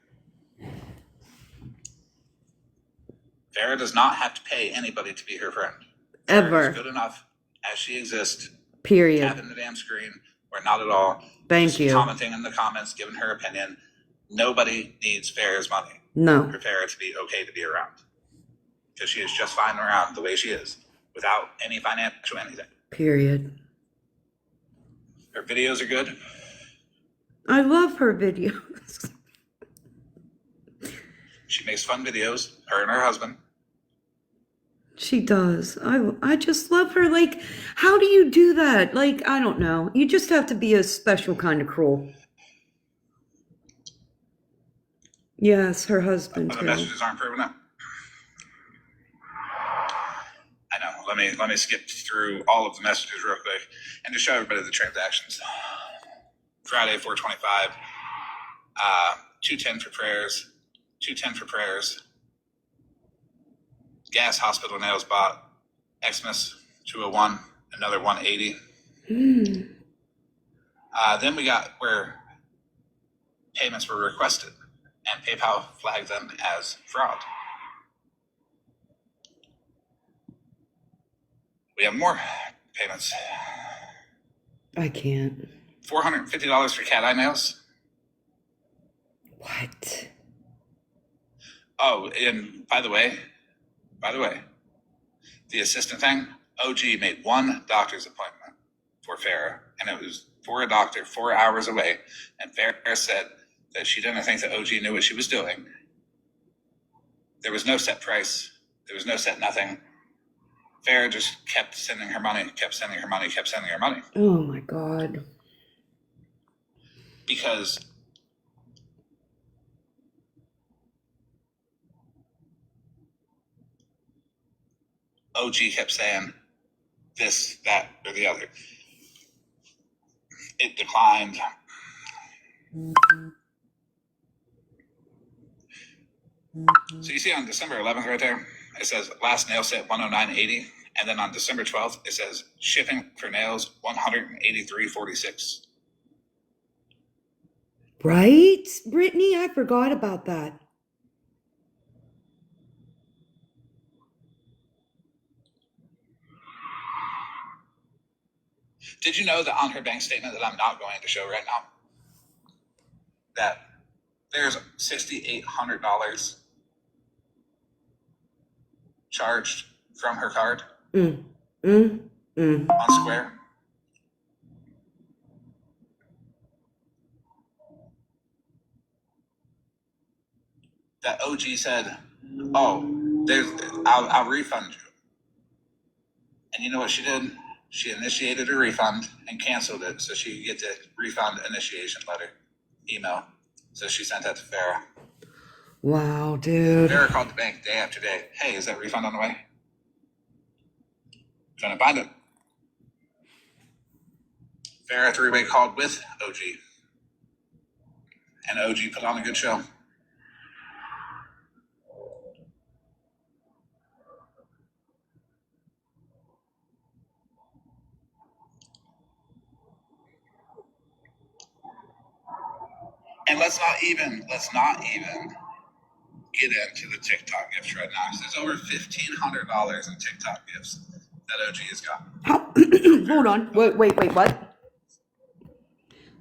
Farrah does not have to pay anybody to be her friend. Ever. Farrah is good enough as she exists. Period. Tapping the damn screen, or not at all. Thank Just you. Commenting in the comments, giving her opinion. Nobody needs Farrah's money No. for Farrah to be okay to be around. Because she is just fine around the way she is, without any financial anything. Period. Her videos are good. I love her videos. She makes fun videos, her and her husband. She does. I just love her. Like, how do you do that? Like, I don't know. You just have to be a special kind of cruel. Yes, her husband The too. messages aren't proving it. I know. Let me skip through all of the messages real quick and just show everybody the transactions. Friday, 425. 210 for prayers. 210 for prayers. Gas, hospital, nails bought. Xmas, 201. Another 180. Then we got where payments were requested, and PayPal flagged them as fraud. We have more payments. I can't. $450 for cat eye nails. What? Oh, and by the way, the assistant thing, OG made one doctor's appointment for Farrah, and it was for a doctor 4 hours away. And Farrah said that she didn't think that OG knew what she was doing. There was no set price. There was no set nothing. Farrah just kept sending her money, kept sending her money, kept sending her money. Oh my God. Because OG kept saying this, that, or the other. It declined. So you see on December 11th right there, it says last nail set 109.80, and then on December 12th it says shipping for nails 183.46. Right, Brittany? I forgot about that. Did you know that on her bank statement that I'm not going to show right now, that there's $6,800 charged from her card on Square? That OG said, "Oh, I'll refund you." And you know what she did? She initiated a refund and canceled it so she could get the refund initiation letter email. So she sent that to Farrah. Wow, dude. Farrah called the bank day after day. Hey, is that refund on the way? Couldn't find it. Farrah three-way called with OG. And OG put on a good show. And let's not even get into the TikTok gifts right now. There's over $1,500 in TikTok gifts that OG has got. Hold on. Wait, what?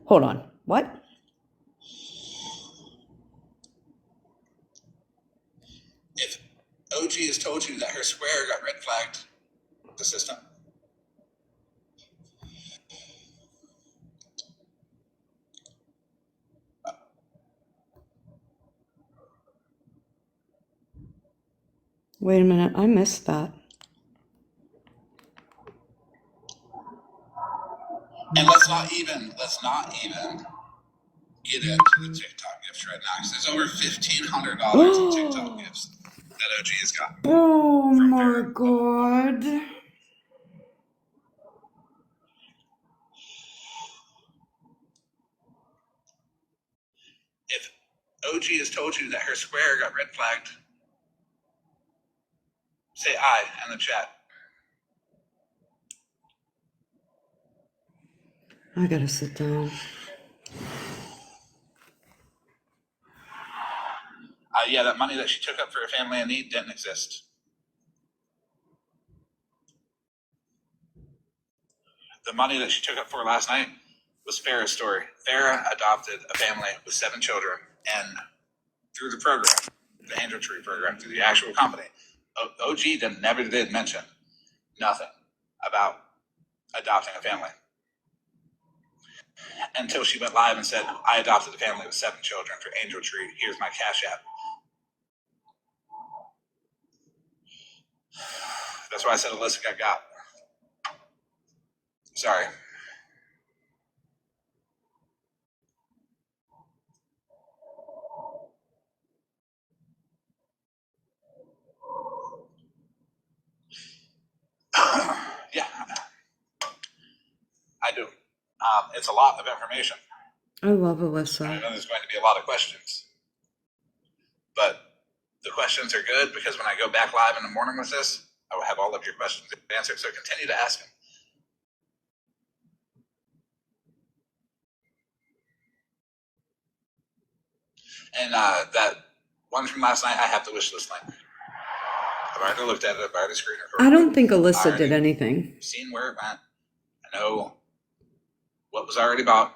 Hold on. What? If OG has told you that her Square got red flagged, the system. Wait a minute. I missed that. And let's not even get into the TikTok gifts right now. There's over $1,500 in TikTok gifts that OG has got. Oh my God. If OG has told you that her Square got red flagged, say I in the chat. I gotta sit down. Yeah, that money that she took up for a family in need didn't exist. The money that she took up for last night was Farrah's story. Farrah adopted a family with 7 children, and through the program, the Angel Tree program, through the actual company, OG never did mention nothing about adopting a family until she went live and said, "I adopted a family with 7 children for Angel Tree. Here's my Cash App." That's why I said Alyssa got. Sorry. Yeah, I do. It's a lot of information. I love I Alyssa. know there's going to be a lot of questions. But the questions are good because when I go back live in the morning with this, I will have all of your questions answered. So continue to ask them. And that one from last night, I have the wish list link. I've already looked at it. I've already screen recorded. I don't think Alyssa Already did anything. seen where it went. I know what was already bought.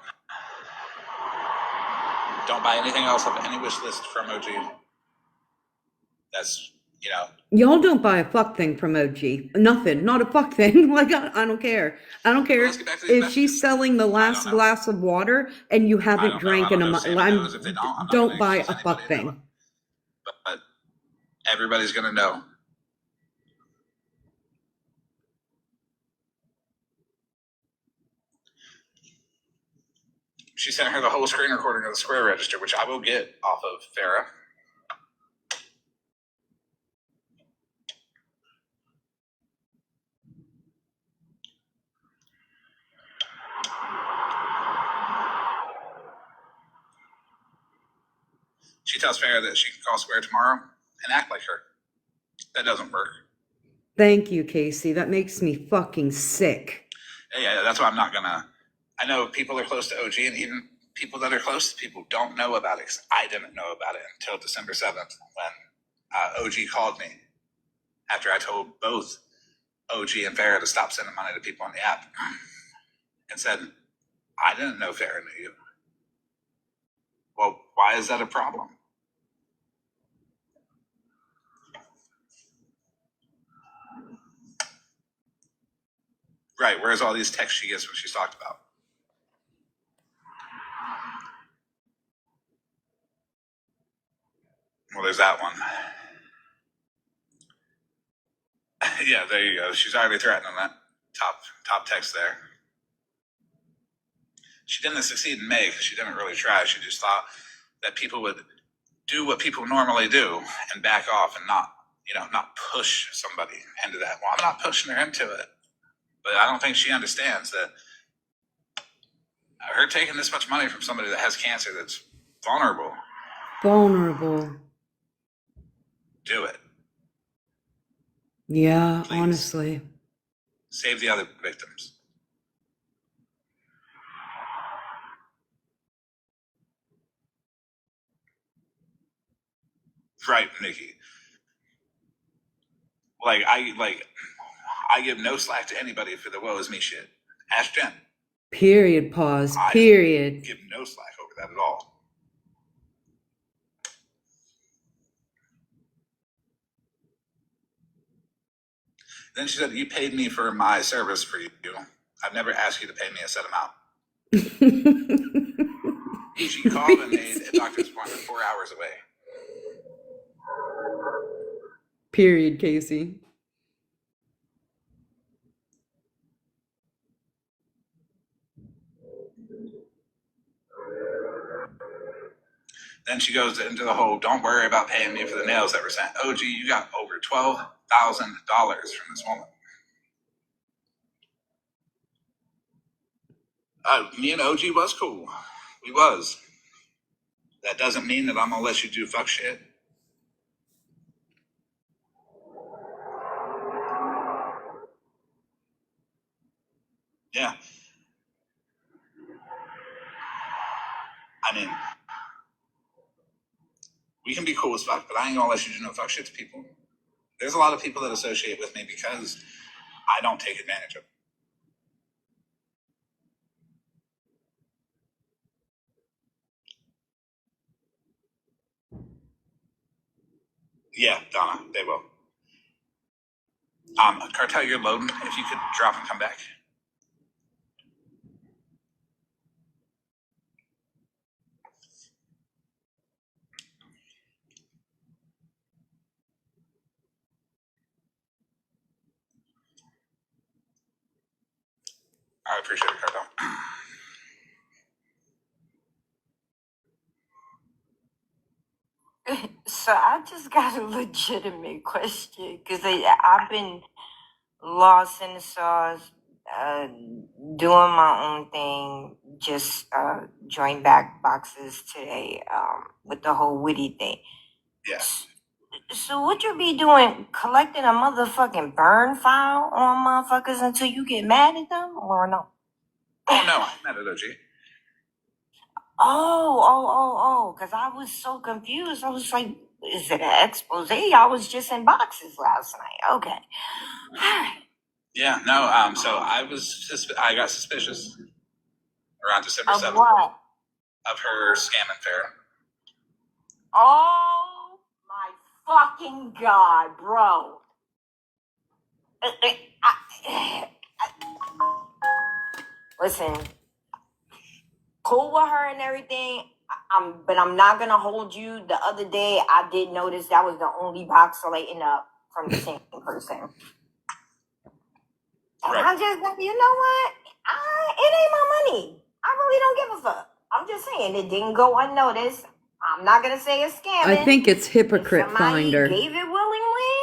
Don't buy anything else off any wish list from OG. That's, Y'all don't buy a fuck thing from OG. Nothing. Not a fuck thing. Like, I don't care. I don't care Let's get back to these if she's selling the last know. glass of water and you haven't drank in a month. Sammy knows. If they don't, I'm not Don't gonna buy accuse a fuck anybody of thing. but everybody's going to know. She sent her the whole screen recording of the Square Register, which I will get off of Farrah. She tells Farrah that she can call Square tomorrow and act like her. That doesn't work. Thank you, Casey. That makes me fucking sick. Yeah, that's why I'm not gonna. I know people are close to OG, and even people that are close to people don't know about it. 'Cause I didn't know about it until December 7th when OG called me after I told both OG and Farrah to stop sending money to people on the app and said, I didn't know Farrah knew you. Well, why is that a problem? Right, where's all these texts she gets when she's talked about? Well, there's that one. Yeah, there you go. She's already threatening that top text there. She didn't succeed in May because she didn't really try. She just thought that people would do what people normally do and back off and not push somebody into that. Well, I'm not pushing her into it, but I don't think she understands that her taking this much money from somebody that has cancer that's vulnerable. Do it. Yeah, Please. honestly. Save the other victims. Right, Nikki. I give no slack to anybody for the woe is me shit. Ask Jen. Period. Pause. I Period. give no slack over that at all. Then she said, you paid me for my service for you. I've never asked you to pay me a set amount. She called and made a doctor's appointment 4 hours away. Period, Casey. Then she goes into the whole, don't worry about paying me for the nails that were sent. OG, you got over $12,000 from this woman. Me and OG was cool. We was. That doesn't mean that I'm going to let you do fuck shit. Yeah. I mean, we can be cool as fuck, but I ain't going to let you do no fuck shit to people. There's a lot of people that associate with me because I don't take advantage of them. Yeah, Donna, they will. Cartel, you're loading. If you could drop and come back. I appreciate it, Cartel. So I just got a legitimate question because I've been lost in the sauce, doing my own thing. Just joined back boxes today with the whole witty thing. Yes. So what you be doing? Collecting a motherfucking burn file on motherfuckers until you get mad at them, or no? Oh no, I'm mad at OG. Because I was so confused. I was like, is it an expose? I was just in boxes last night. Okay. All right. Yeah, no. So I got suspicious around December Of 7th what? of her scamming Farrah. Oh my fucking God, bro. Listen, cool with her and everything. But I'm not gonna hold you. The other day, I did notice that was the only box lighting up from the same person. And Right. I'm just like, you know what? It ain't my money. I really don't give a fuck. I'm just saying it didn't go unnoticed. I'm not gonna say it's scamming. I think it's hypocrite If somebody finder. gave it willingly,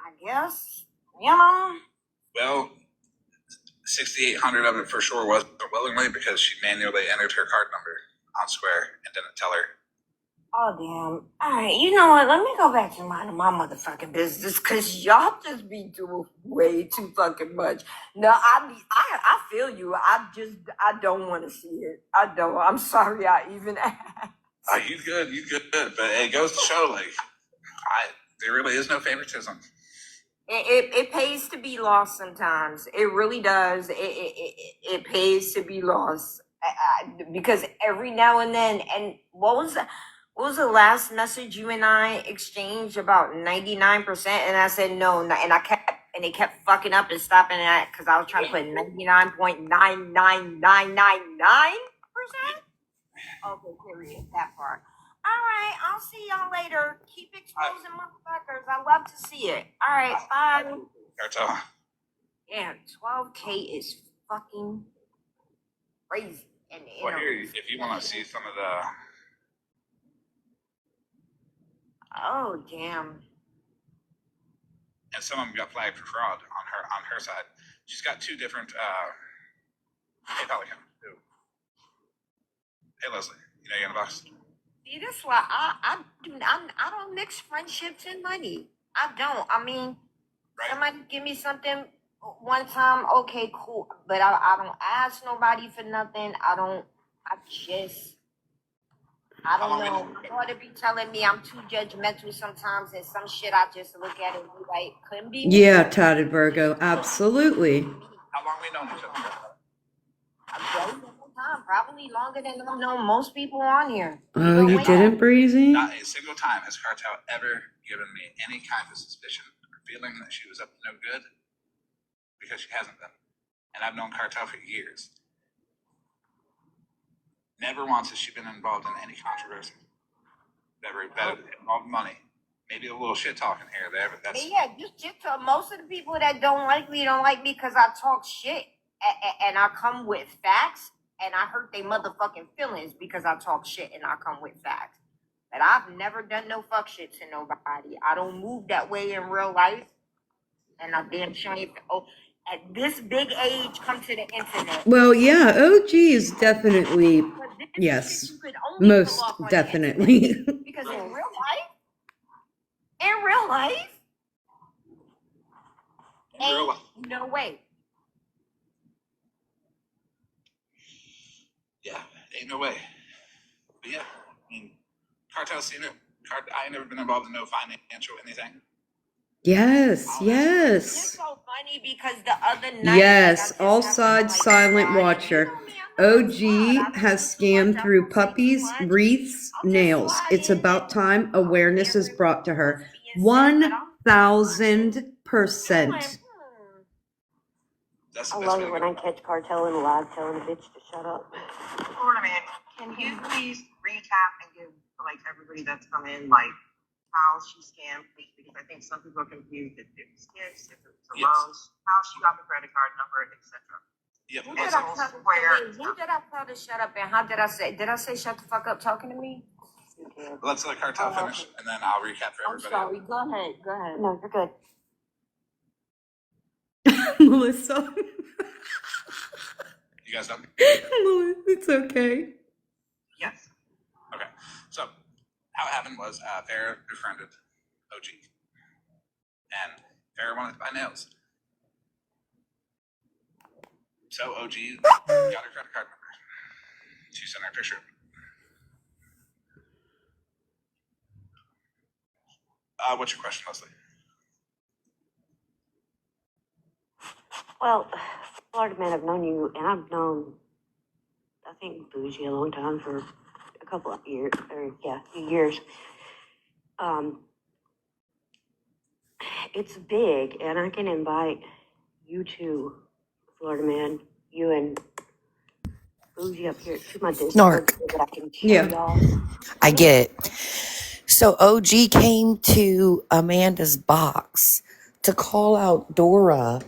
I guess, you know. Well, 6,800 of it for sure wasn't willingly because she manually entered her card number on Square and didn't tell her. Oh damn! All right, you know what? Let me go back to my motherfucking business because y'all just be doing way too fucking much. No, I feel you. I don't want to see it. I don't. I'm sorry. I even asked. You good, but it goes to show, like, there really is no favoritism. It pays to be lost sometimes. It really does. It pays to be lost because every now and then. And what was the last message you and I exchanged about 99%? And I said no, and they kept fucking up and stopping at because I was trying to put 99.99999%. Okay, period. That part. All right, I'll see y'all later. Keep exposing motherfuckers. I love to see it. All right, bye. Cartel. Yeah, 12K is fucking crazy. And Well, here, if you want to see some of the. Oh damn. And some of them got flagged for fraud on her side. She's got two different PayPal accounts too. Hey Leslie, you know you're in the box. See, that's why I don't mix friendships and money. I don't. I mean, Right. somebody give me something one time, okay, cool. But I don't ask nobody for nothing. I don't know. My daughter be telling me I'm too judgmental sometimes, and some shit I just look at it and be like, couldn't be me. Yeah, Tatted Virgo, absolutely. How long we known each other? A very long time, probably longer than I've known most people on here. Oh, Even you way didn't, up. Breezy? Not a single time has Cartel ever given me any kind of suspicion or feeling that she was up to no good, because she hasn't been. And I've known Cartel for years. Never once has she been involved in any controversy. Never involved money. Maybe a little shit talking here or there, but that's. Yeah, just to most of the people that don't like me because I talk shit and I come with facts, and I hurt their motherfucking feelings because I talk shit and I come with facts. But I've never done no fuck shit to nobody. I don't move that way in real life, and I damn sure at this big age come to the internet. Well, yeah, OG is definitely, yes, You could only pull most off on the definitely. internet. Because in real life, ain't no way. Yeah, ain't no way. But yeah, I mean, Cartel's seen it. I ain't never been involved in no financial anything. Yes, It's yes. so funny because the other night, Yes, all sides silent watcher. OG has scammed through puppies, wreaths, nails. It's about time awareness is brought to her. 1,000%. That's the I best love way it to when go. I catch Cartel in live telling a bitch to shut up. Tournament, can you please recap and give like everybody that's come in like how she scammed, because I think some people are confused if it was gifts, if it was a Yes. loan, how she got the credit card number, etc. Yep. Who did I tell to shut up and how did I say? Did I say shut the fuck up talking to me? Let's let Cartel finish, and then I'll recap for I'm everybody. sorry. Go ahead. No, you're good. Melissa. You guys done? It's okay. Yes. Okay. So, how it happened was Farrah befriended OG, and Farrah wanted to buy nails. So OG got her credit card number. She sent her a picture. What's your question, Leslie? Well, Florida man, I've known you, and I've known, I think, Bougie a long time for a couple of years, or yeah, a few years. It's big, and I can invite you two, Florida man, you and Bougie up here to my Discord Narc. so that I can show Yeah. y'all. I get it. So OG came to Amanda's box to call out Dora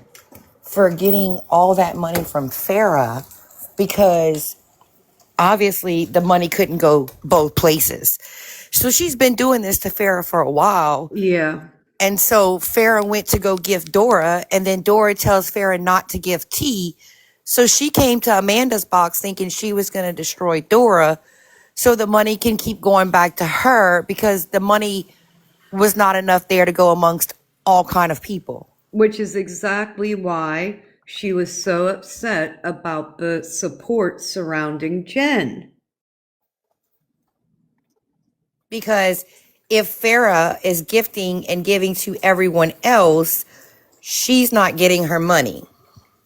for getting all that money from Farah because obviously the money couldn't go both places. So she's been doing this to Farah for a while. Yeah. And so Farah went to go gift Dora, and then Dora tells Farah not to give T. So she came to Amanda's box thinking she was going to destroy Dora so the money can keep going back to her because the money was not enough there to go amongst all kind of people. Which is exactly why she was so upset about the support surrounding Jen. Because if Farah is gifting and giving to everyone else, she's not getting her money.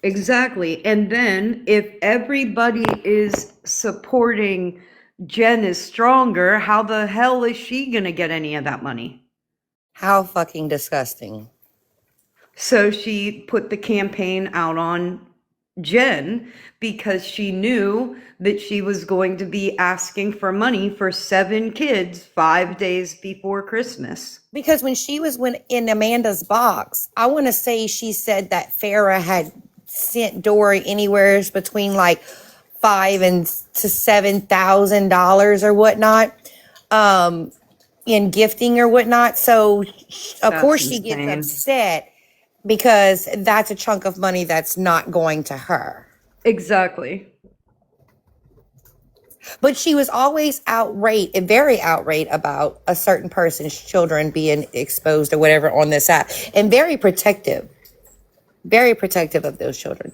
Exactly. And then if everybody is supporting Jen is stronger, how the hell is she going to get any of that money? How fucking disgusting. So she put the campaign out on Jen because she knew that she was going to be asking for money for 7 kids 5 days before Christmas. Because when she was in Amanda's box, I want to say she said that Farah had sent Dora anywhere between like $5,000 and to $7,000 or whatnot, in gifting or whatnot. So of That's course she gets insane. upset because that's a chunk of money that's not going to her. Exactly. But she was always very outraged about a certain person's children being exposed or whatever on this app, and very protective of those children.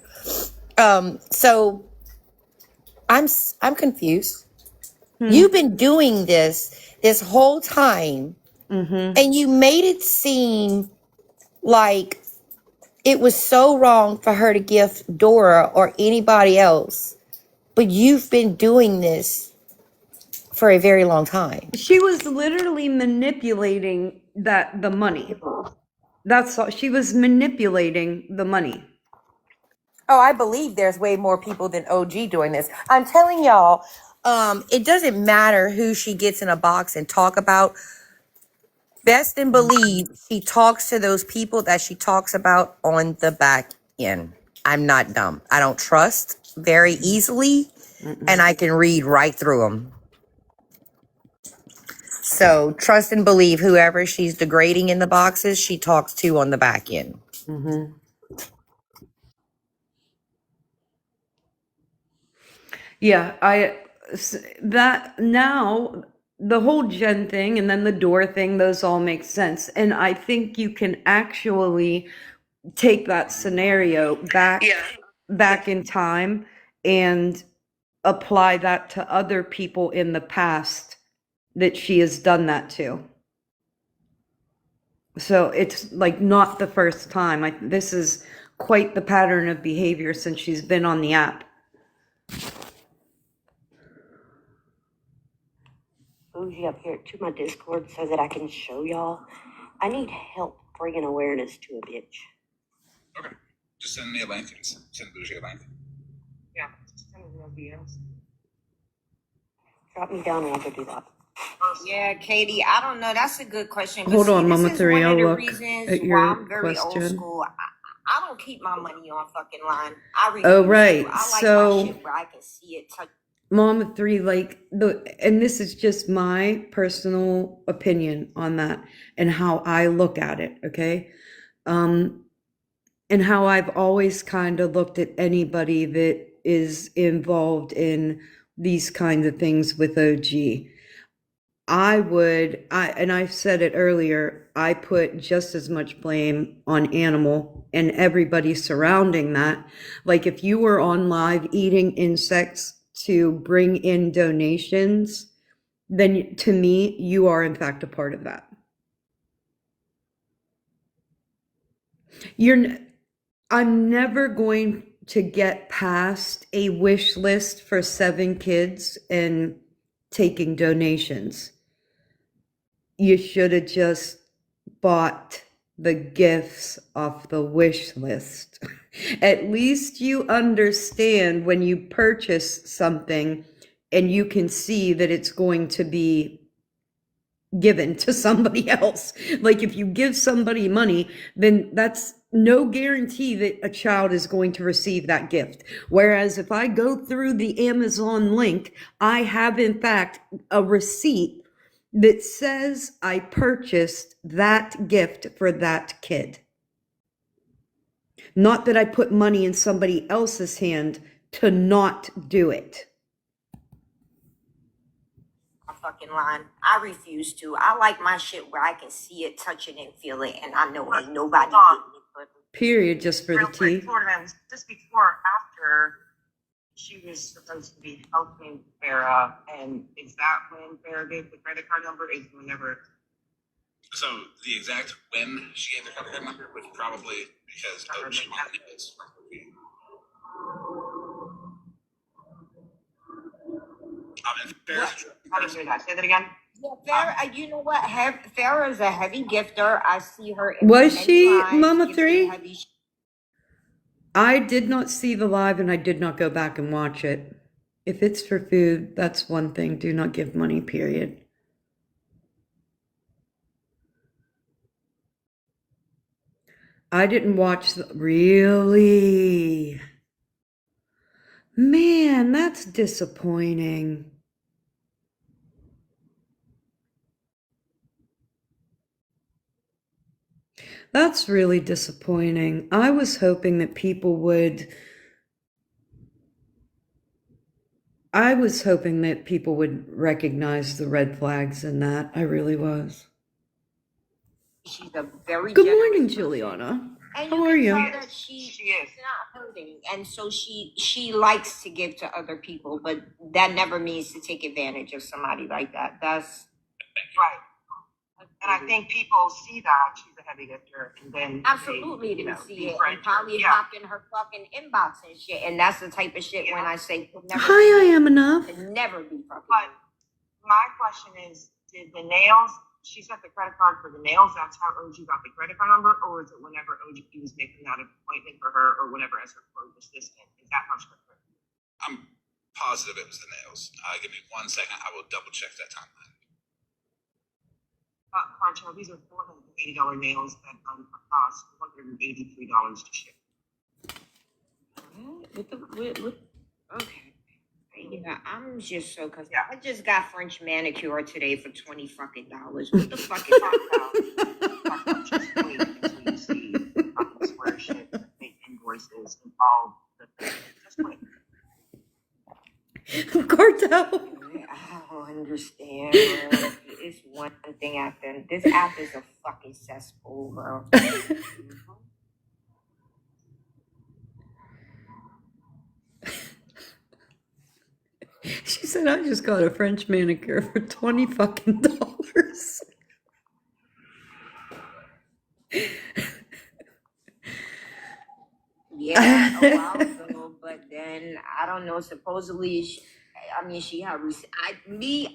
So I'm confused. You've been doing this whole time, and you made it seem like it was so wrong for her to gift Dora or anybody else, but you've been doing this for a very long time. She was literally manipulating the money. That's all. She was manipulating the money. Oh, I believe there's way more people than OG doing this. I'm telling y'all, it doesn't matter who she gets in a box and talk about. Best and believe she talks to those people that she talks about on the back end. I'm not dumb. I don't trust very easily, and I can read right through them. So trust and believe whoever she's degrading in the boxes, she talks to on the back end. Yeah, that now the whole Jen thing and then the door thing, those all make sense. And I think you can actually take that scenario back in time and apply that to other people in the past that she has done that to. So it's like not the first time. This is quite the pattern of behavior since she's been on the app. Bougie up here to my Discord so that I can show y'all. I need help bringing awareness to a bitch. Okay. Just send me a link and send Bougie a link. Yeah, just send me no DMs. Drop me down and I can do that. Yeah, Katie, I don't know. That's a good question. But Hold see, on, this Mama is Three, one I'll of the look reasons at why your I'm very old question. school. I don't keep my money on fucking line. I refuse Oh, right. to. I like So- my shit where I can see it, touch. Mama Three, and this is just my personal opinion on that and how I look at it, okay? And how I've always kind of looked at anybody that is involved in these kinds of things with OG. And I've said it earlier, I put just as much blame on Animal and everybody surrounding that. Like if you were on live eating insects to bring in donations, then to me, you are in fact a part of that. I'm never going to get past a wish list for 7 kids and taking donations. You should have just bought the gifts off the wish list. At least you understand when you purchase something and you can see that it's going to be given to somebody else. Like if you give somebody money, then that's no guarantee that a child is going to receive that gift. Whereas if I go through the Amazon link, I have in fact a receipt that says I purchased that gift for that kid. Not that I put money in somebody else's hand to not do it. A fucking line. I refuse to. I like my shit where I can see it, touch it, and feel it, and I know ain't nobody getting it but me. Period, just for Real the quick, tea. Florida man, was this before or after she was supposed to be helping Farrah? And is that when Farrah gave the credit card number? Is whenever? So the exact when she gave the credit card number was probably because she wanted it. And Farrah's How do you hear that? Say that again. Yeah, Farrah, you know what? Farrah's a heavy gifter. I see her in Was many she lives Mama gifting 3? heavy I did not see the live and I did not go back and watch it. If it's for food, that's one thing. Do not give money, period. I didn't watch really? Man, that's disappointing. That's really disappointing. I was hoping that people would recognize the red flags in that. I really was. She's a very Good generous morning, person. Juliana. And How you are can you? tell that she's not hurting, and so she likes to give to other people, but that never means to take advantage of somebody like that. That's Right. And I think people see that she's a heavy gifter, and then absolutely they, didn't see it, befriend and probably her. hop in her fucking inbox and shit. And that's the type of shit when I say could never Hi, I am enough. could never be fucking. But my question is, did the nails? She set the credit card for the nails. That's how OG got the credit card number, or was it whenever OG was making that appointment for her, or whenever as her clothes assistant? Is that how she got it? I'm positive it was the nails. Give me 1 second. I will double check that timeline. Concho, these are $480 nails that cost $183 to ship. Okay. Yeah, I'm just so confused. I just got French manicure today for $20 fucking. What the fuck is that? Just wait until you see fucking square shit, fake invoices, and all the things. Just wait. Cartel. I don't understand, bro. It's one thing after this app is a fucking cesspool, bro. She said, I just got a French manicure for $20 fucking. Yeah, a while ago, but then I don't know. Supposedly, she had.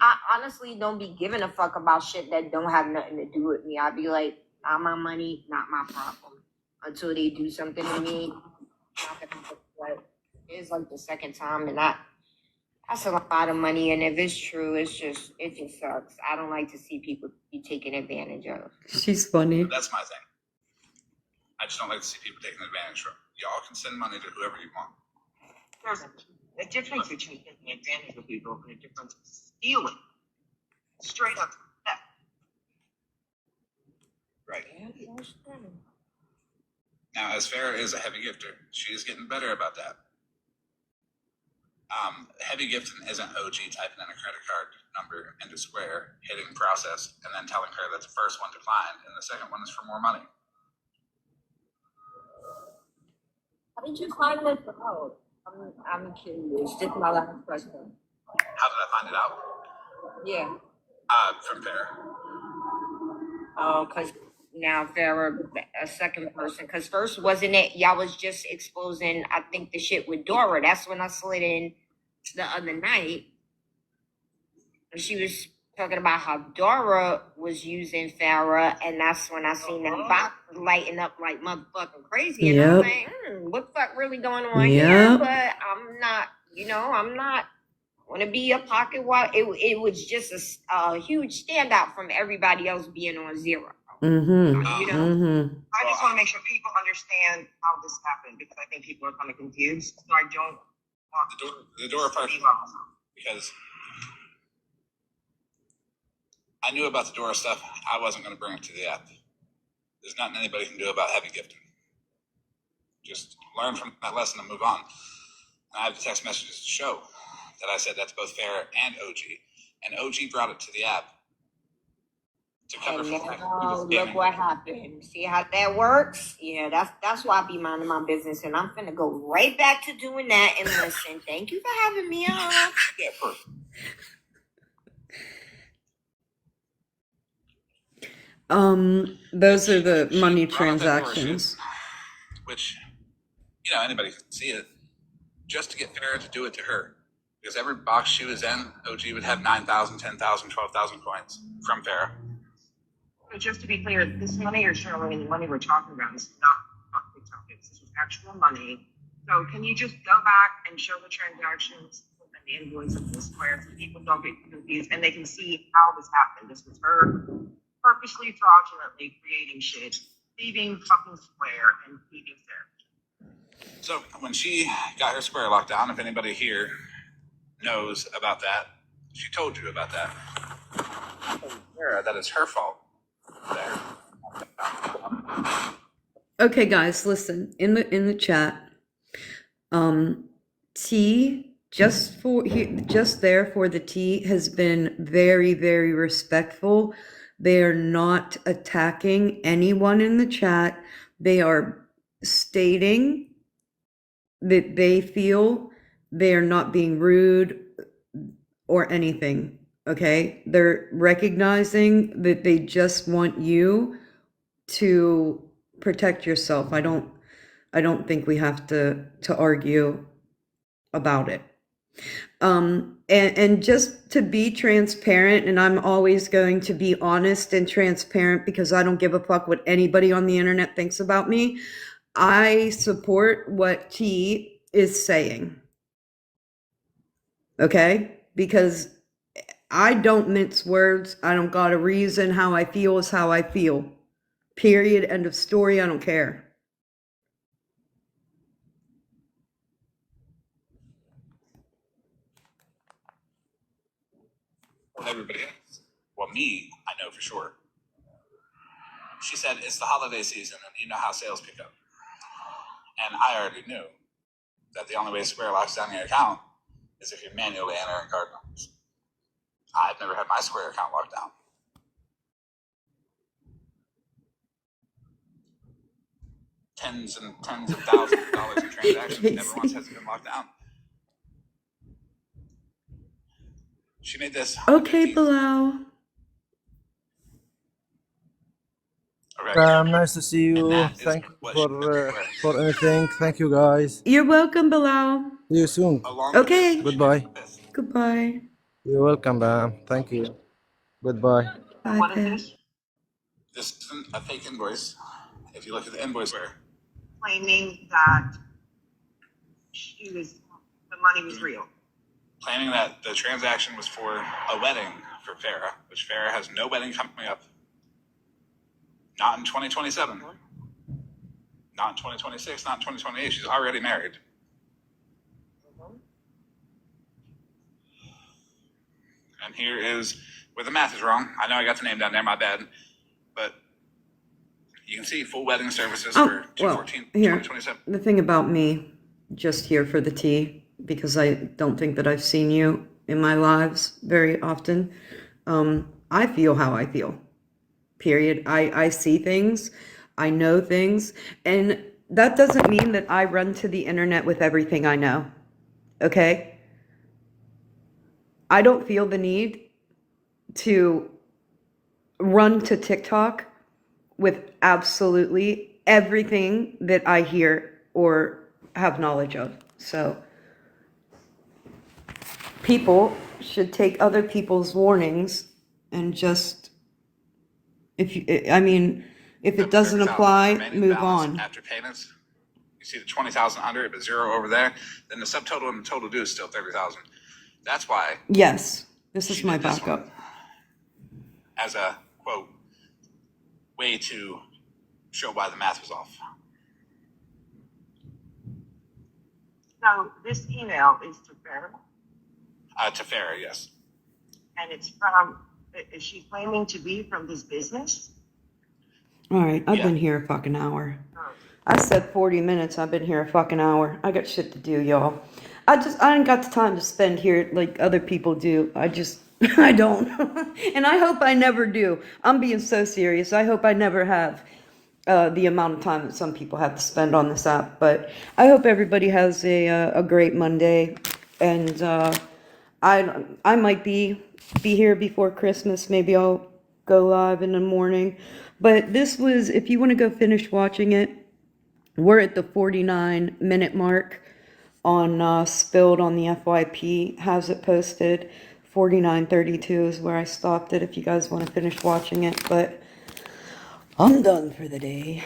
I honestly don't be giving a fuck about shit that don't have nothing to do with me. I'd be like, not my money, not my problem. Until they do something to me, it's like the second time, and that's a lot of money. And if it's true, it just sucks. I don't like to see people be taken advantage of. She's funny. That's my thing. I just don't like to see people taking advantage from. Y'all can send money to whoever you want. There's a difference between taking advantage of people and a difference of stealing. Straight up theft. Right. Now, as Farrah is a heavy gifter, she is getting better about that. Heavy gifting isn't OG typing in a credit card number into Square, hitting process, and then telling her that the first one declined and the second one is for more money. How did you find this out? I'm curious. Just my last question. How did I find it out? Yeah. From Farrah. Oh, because now Farrah a second person? Because first wasn't it y'all was just exposing, I think, the shit with Dora. That's when I slid in the other night. And she was talking about how Dora was using Farrah, and that's when I seen that box lighting up like motherfucking crazy. And I'm Yep. like, what the fuck really going on here? Yep. But I'm not want to be a pocket watch. It was just a huge standout from everybody else being on zero. Mm-hmm. You know? Mm-hmm. I just want to make sure people understand how this happened because I think people are kind of confused. So I don't want The Dora part, because I knew about the Dora stuff. I wasn't going to bring it to the app. There's nothing anybody can do about heavy gifting. Just learn from that lesson and move on. And I have the text messages to show that I said that's both Farrah and OG. And OG brought it to the app to cover for the fact that he was Look scamming. what happened. See how that works? Yeah, that's why I be minding my business, and I'm finna go right back to doing that. And listen, thank you for having me on. Yeah, perfect. Those are the She money brought up that Dora transactions. shit, which, anybody can see it, just to get Farrah to do it to her. Because every box she was in, OG would have 9,000, 10,000, 12,000 coins from Farrah. But just to be clear, this money you're showing, the money we're talking about, is not TikTok. This is actual money. So can you just go back and show the transactions and the invoice of the Square so people don't get confused and they can see how this happened? This was her purposely, fraudulently creating shit, leaving fucking Square and leaving Sarah. So when she got her Square locked down, if anybody here knows about that, she told you about that. I told Sarah that it's her fault. There. Okay, guys, listen. In the chat, T just there for the T has been very, very respectful. They are not attacking anyone in the chat. They are stating that they feel they are not being rude or anything. Okay, they're recognizing that they just want you to protect yourself. I don't think we have to argue about it. And just to be transparent, and I'm always going to be honest and transparent because I don't give a fuck what anybody on the internet thinks about me. I support what T is saying. Okay? Because I don't mince words. I don't got a reason. How I feel is how I feel. Period. End of story. I don't care. Everybody else. Well, me, I know for sure. She said it's the holiday season and you know how sales pick up. And I already knew that the only way Square locks down your account is if you're manually entering card numbers. I've never had my Square account locked down. Tens and tens of thousands of dollars in transactions. Never once has it been locked down. She made this. Okay, Bilal. Nice to see you. Thank you for anything. Thank you, guys. You're welcome, Bilal. See you soon. Okay. Goodbye. Goodbye. You're welcome, Bam. Thank you. Goodbye. Bye, What is Pam. this? This isn't a fake invoice. If you look at the invoice, where Claiming that the money was real. claiming that the transaction was for a wedding for Farrah, which Farrah has no wedding coming up. Not in 2027. Not in 2026. Not in 2028. She's already married. And here is where the math is wrong. I know I got the name down there, my bad. But you can see full wedding services for 2027. The thing about me, just here for the tea, because I don't think that I've seen you in my lives very often. I feel how I feel. Period. I see things. I know things. And that doesn't mean that I run to the internet with everything I know. Okay? I don't feel the need to run to TikTok with absolutely everything that I hear or have knowledge of. So people should take other people's warnings and just, if it doesn't 30,000 apply, remaining move balance on. after payments. You see the 20,000 under it, but zero over there. Then the subtotal and the total due is still 30,000. That's why Yes, this is she my did this backup. one as a quote way to show why the math was off. So this email is to Farrah, To Farrah, yes. and it's from, is she claiming to be from this business? All right, I've Yeah. been here a fucking hour. Oh. I said 40 minutes. I've been here a fucking hour. I got shit to do, y'all. I ain't got the time to spend here like other people do. I don't. And I hope I never do. I'm being so serious. I hope I never have the amount of time that some people have to spend on this app. But I hope everybody has a great Monday. And I might be here before Christmas. Maybe I'll go live in the morning. But this was, if you want to go finish watching it, we're at the 49-minute mark on Spilled on the FYP, has it posted. 49:32 is where I stopped it if you guys want to finish watching it, but I'm done for the day.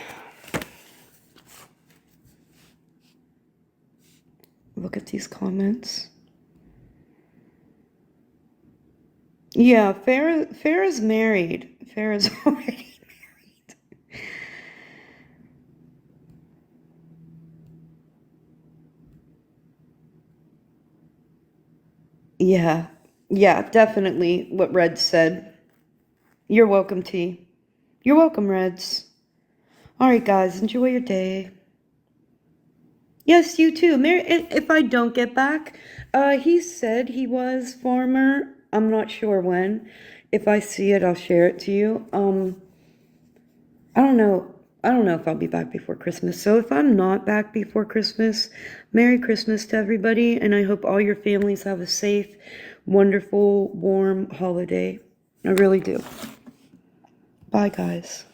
Look at these comments. Yeah, Farrah's married. Farrah's already married. Yeah, definitely what Red said. You're welcome, T. You're welcome, Reds. All right, guys, enjoy your day. Yes, you too. If I don't get back, he said he was farmer. I'm not sure when. If I see it, I'll share it to you. I don't know. I don't know if I'll be back before Christmas. So if I'm not back before Christmas, Merry Christmas to everybody, and I hope all your families have a safe, wonderful, warm holiday. I really do. Bye, guys.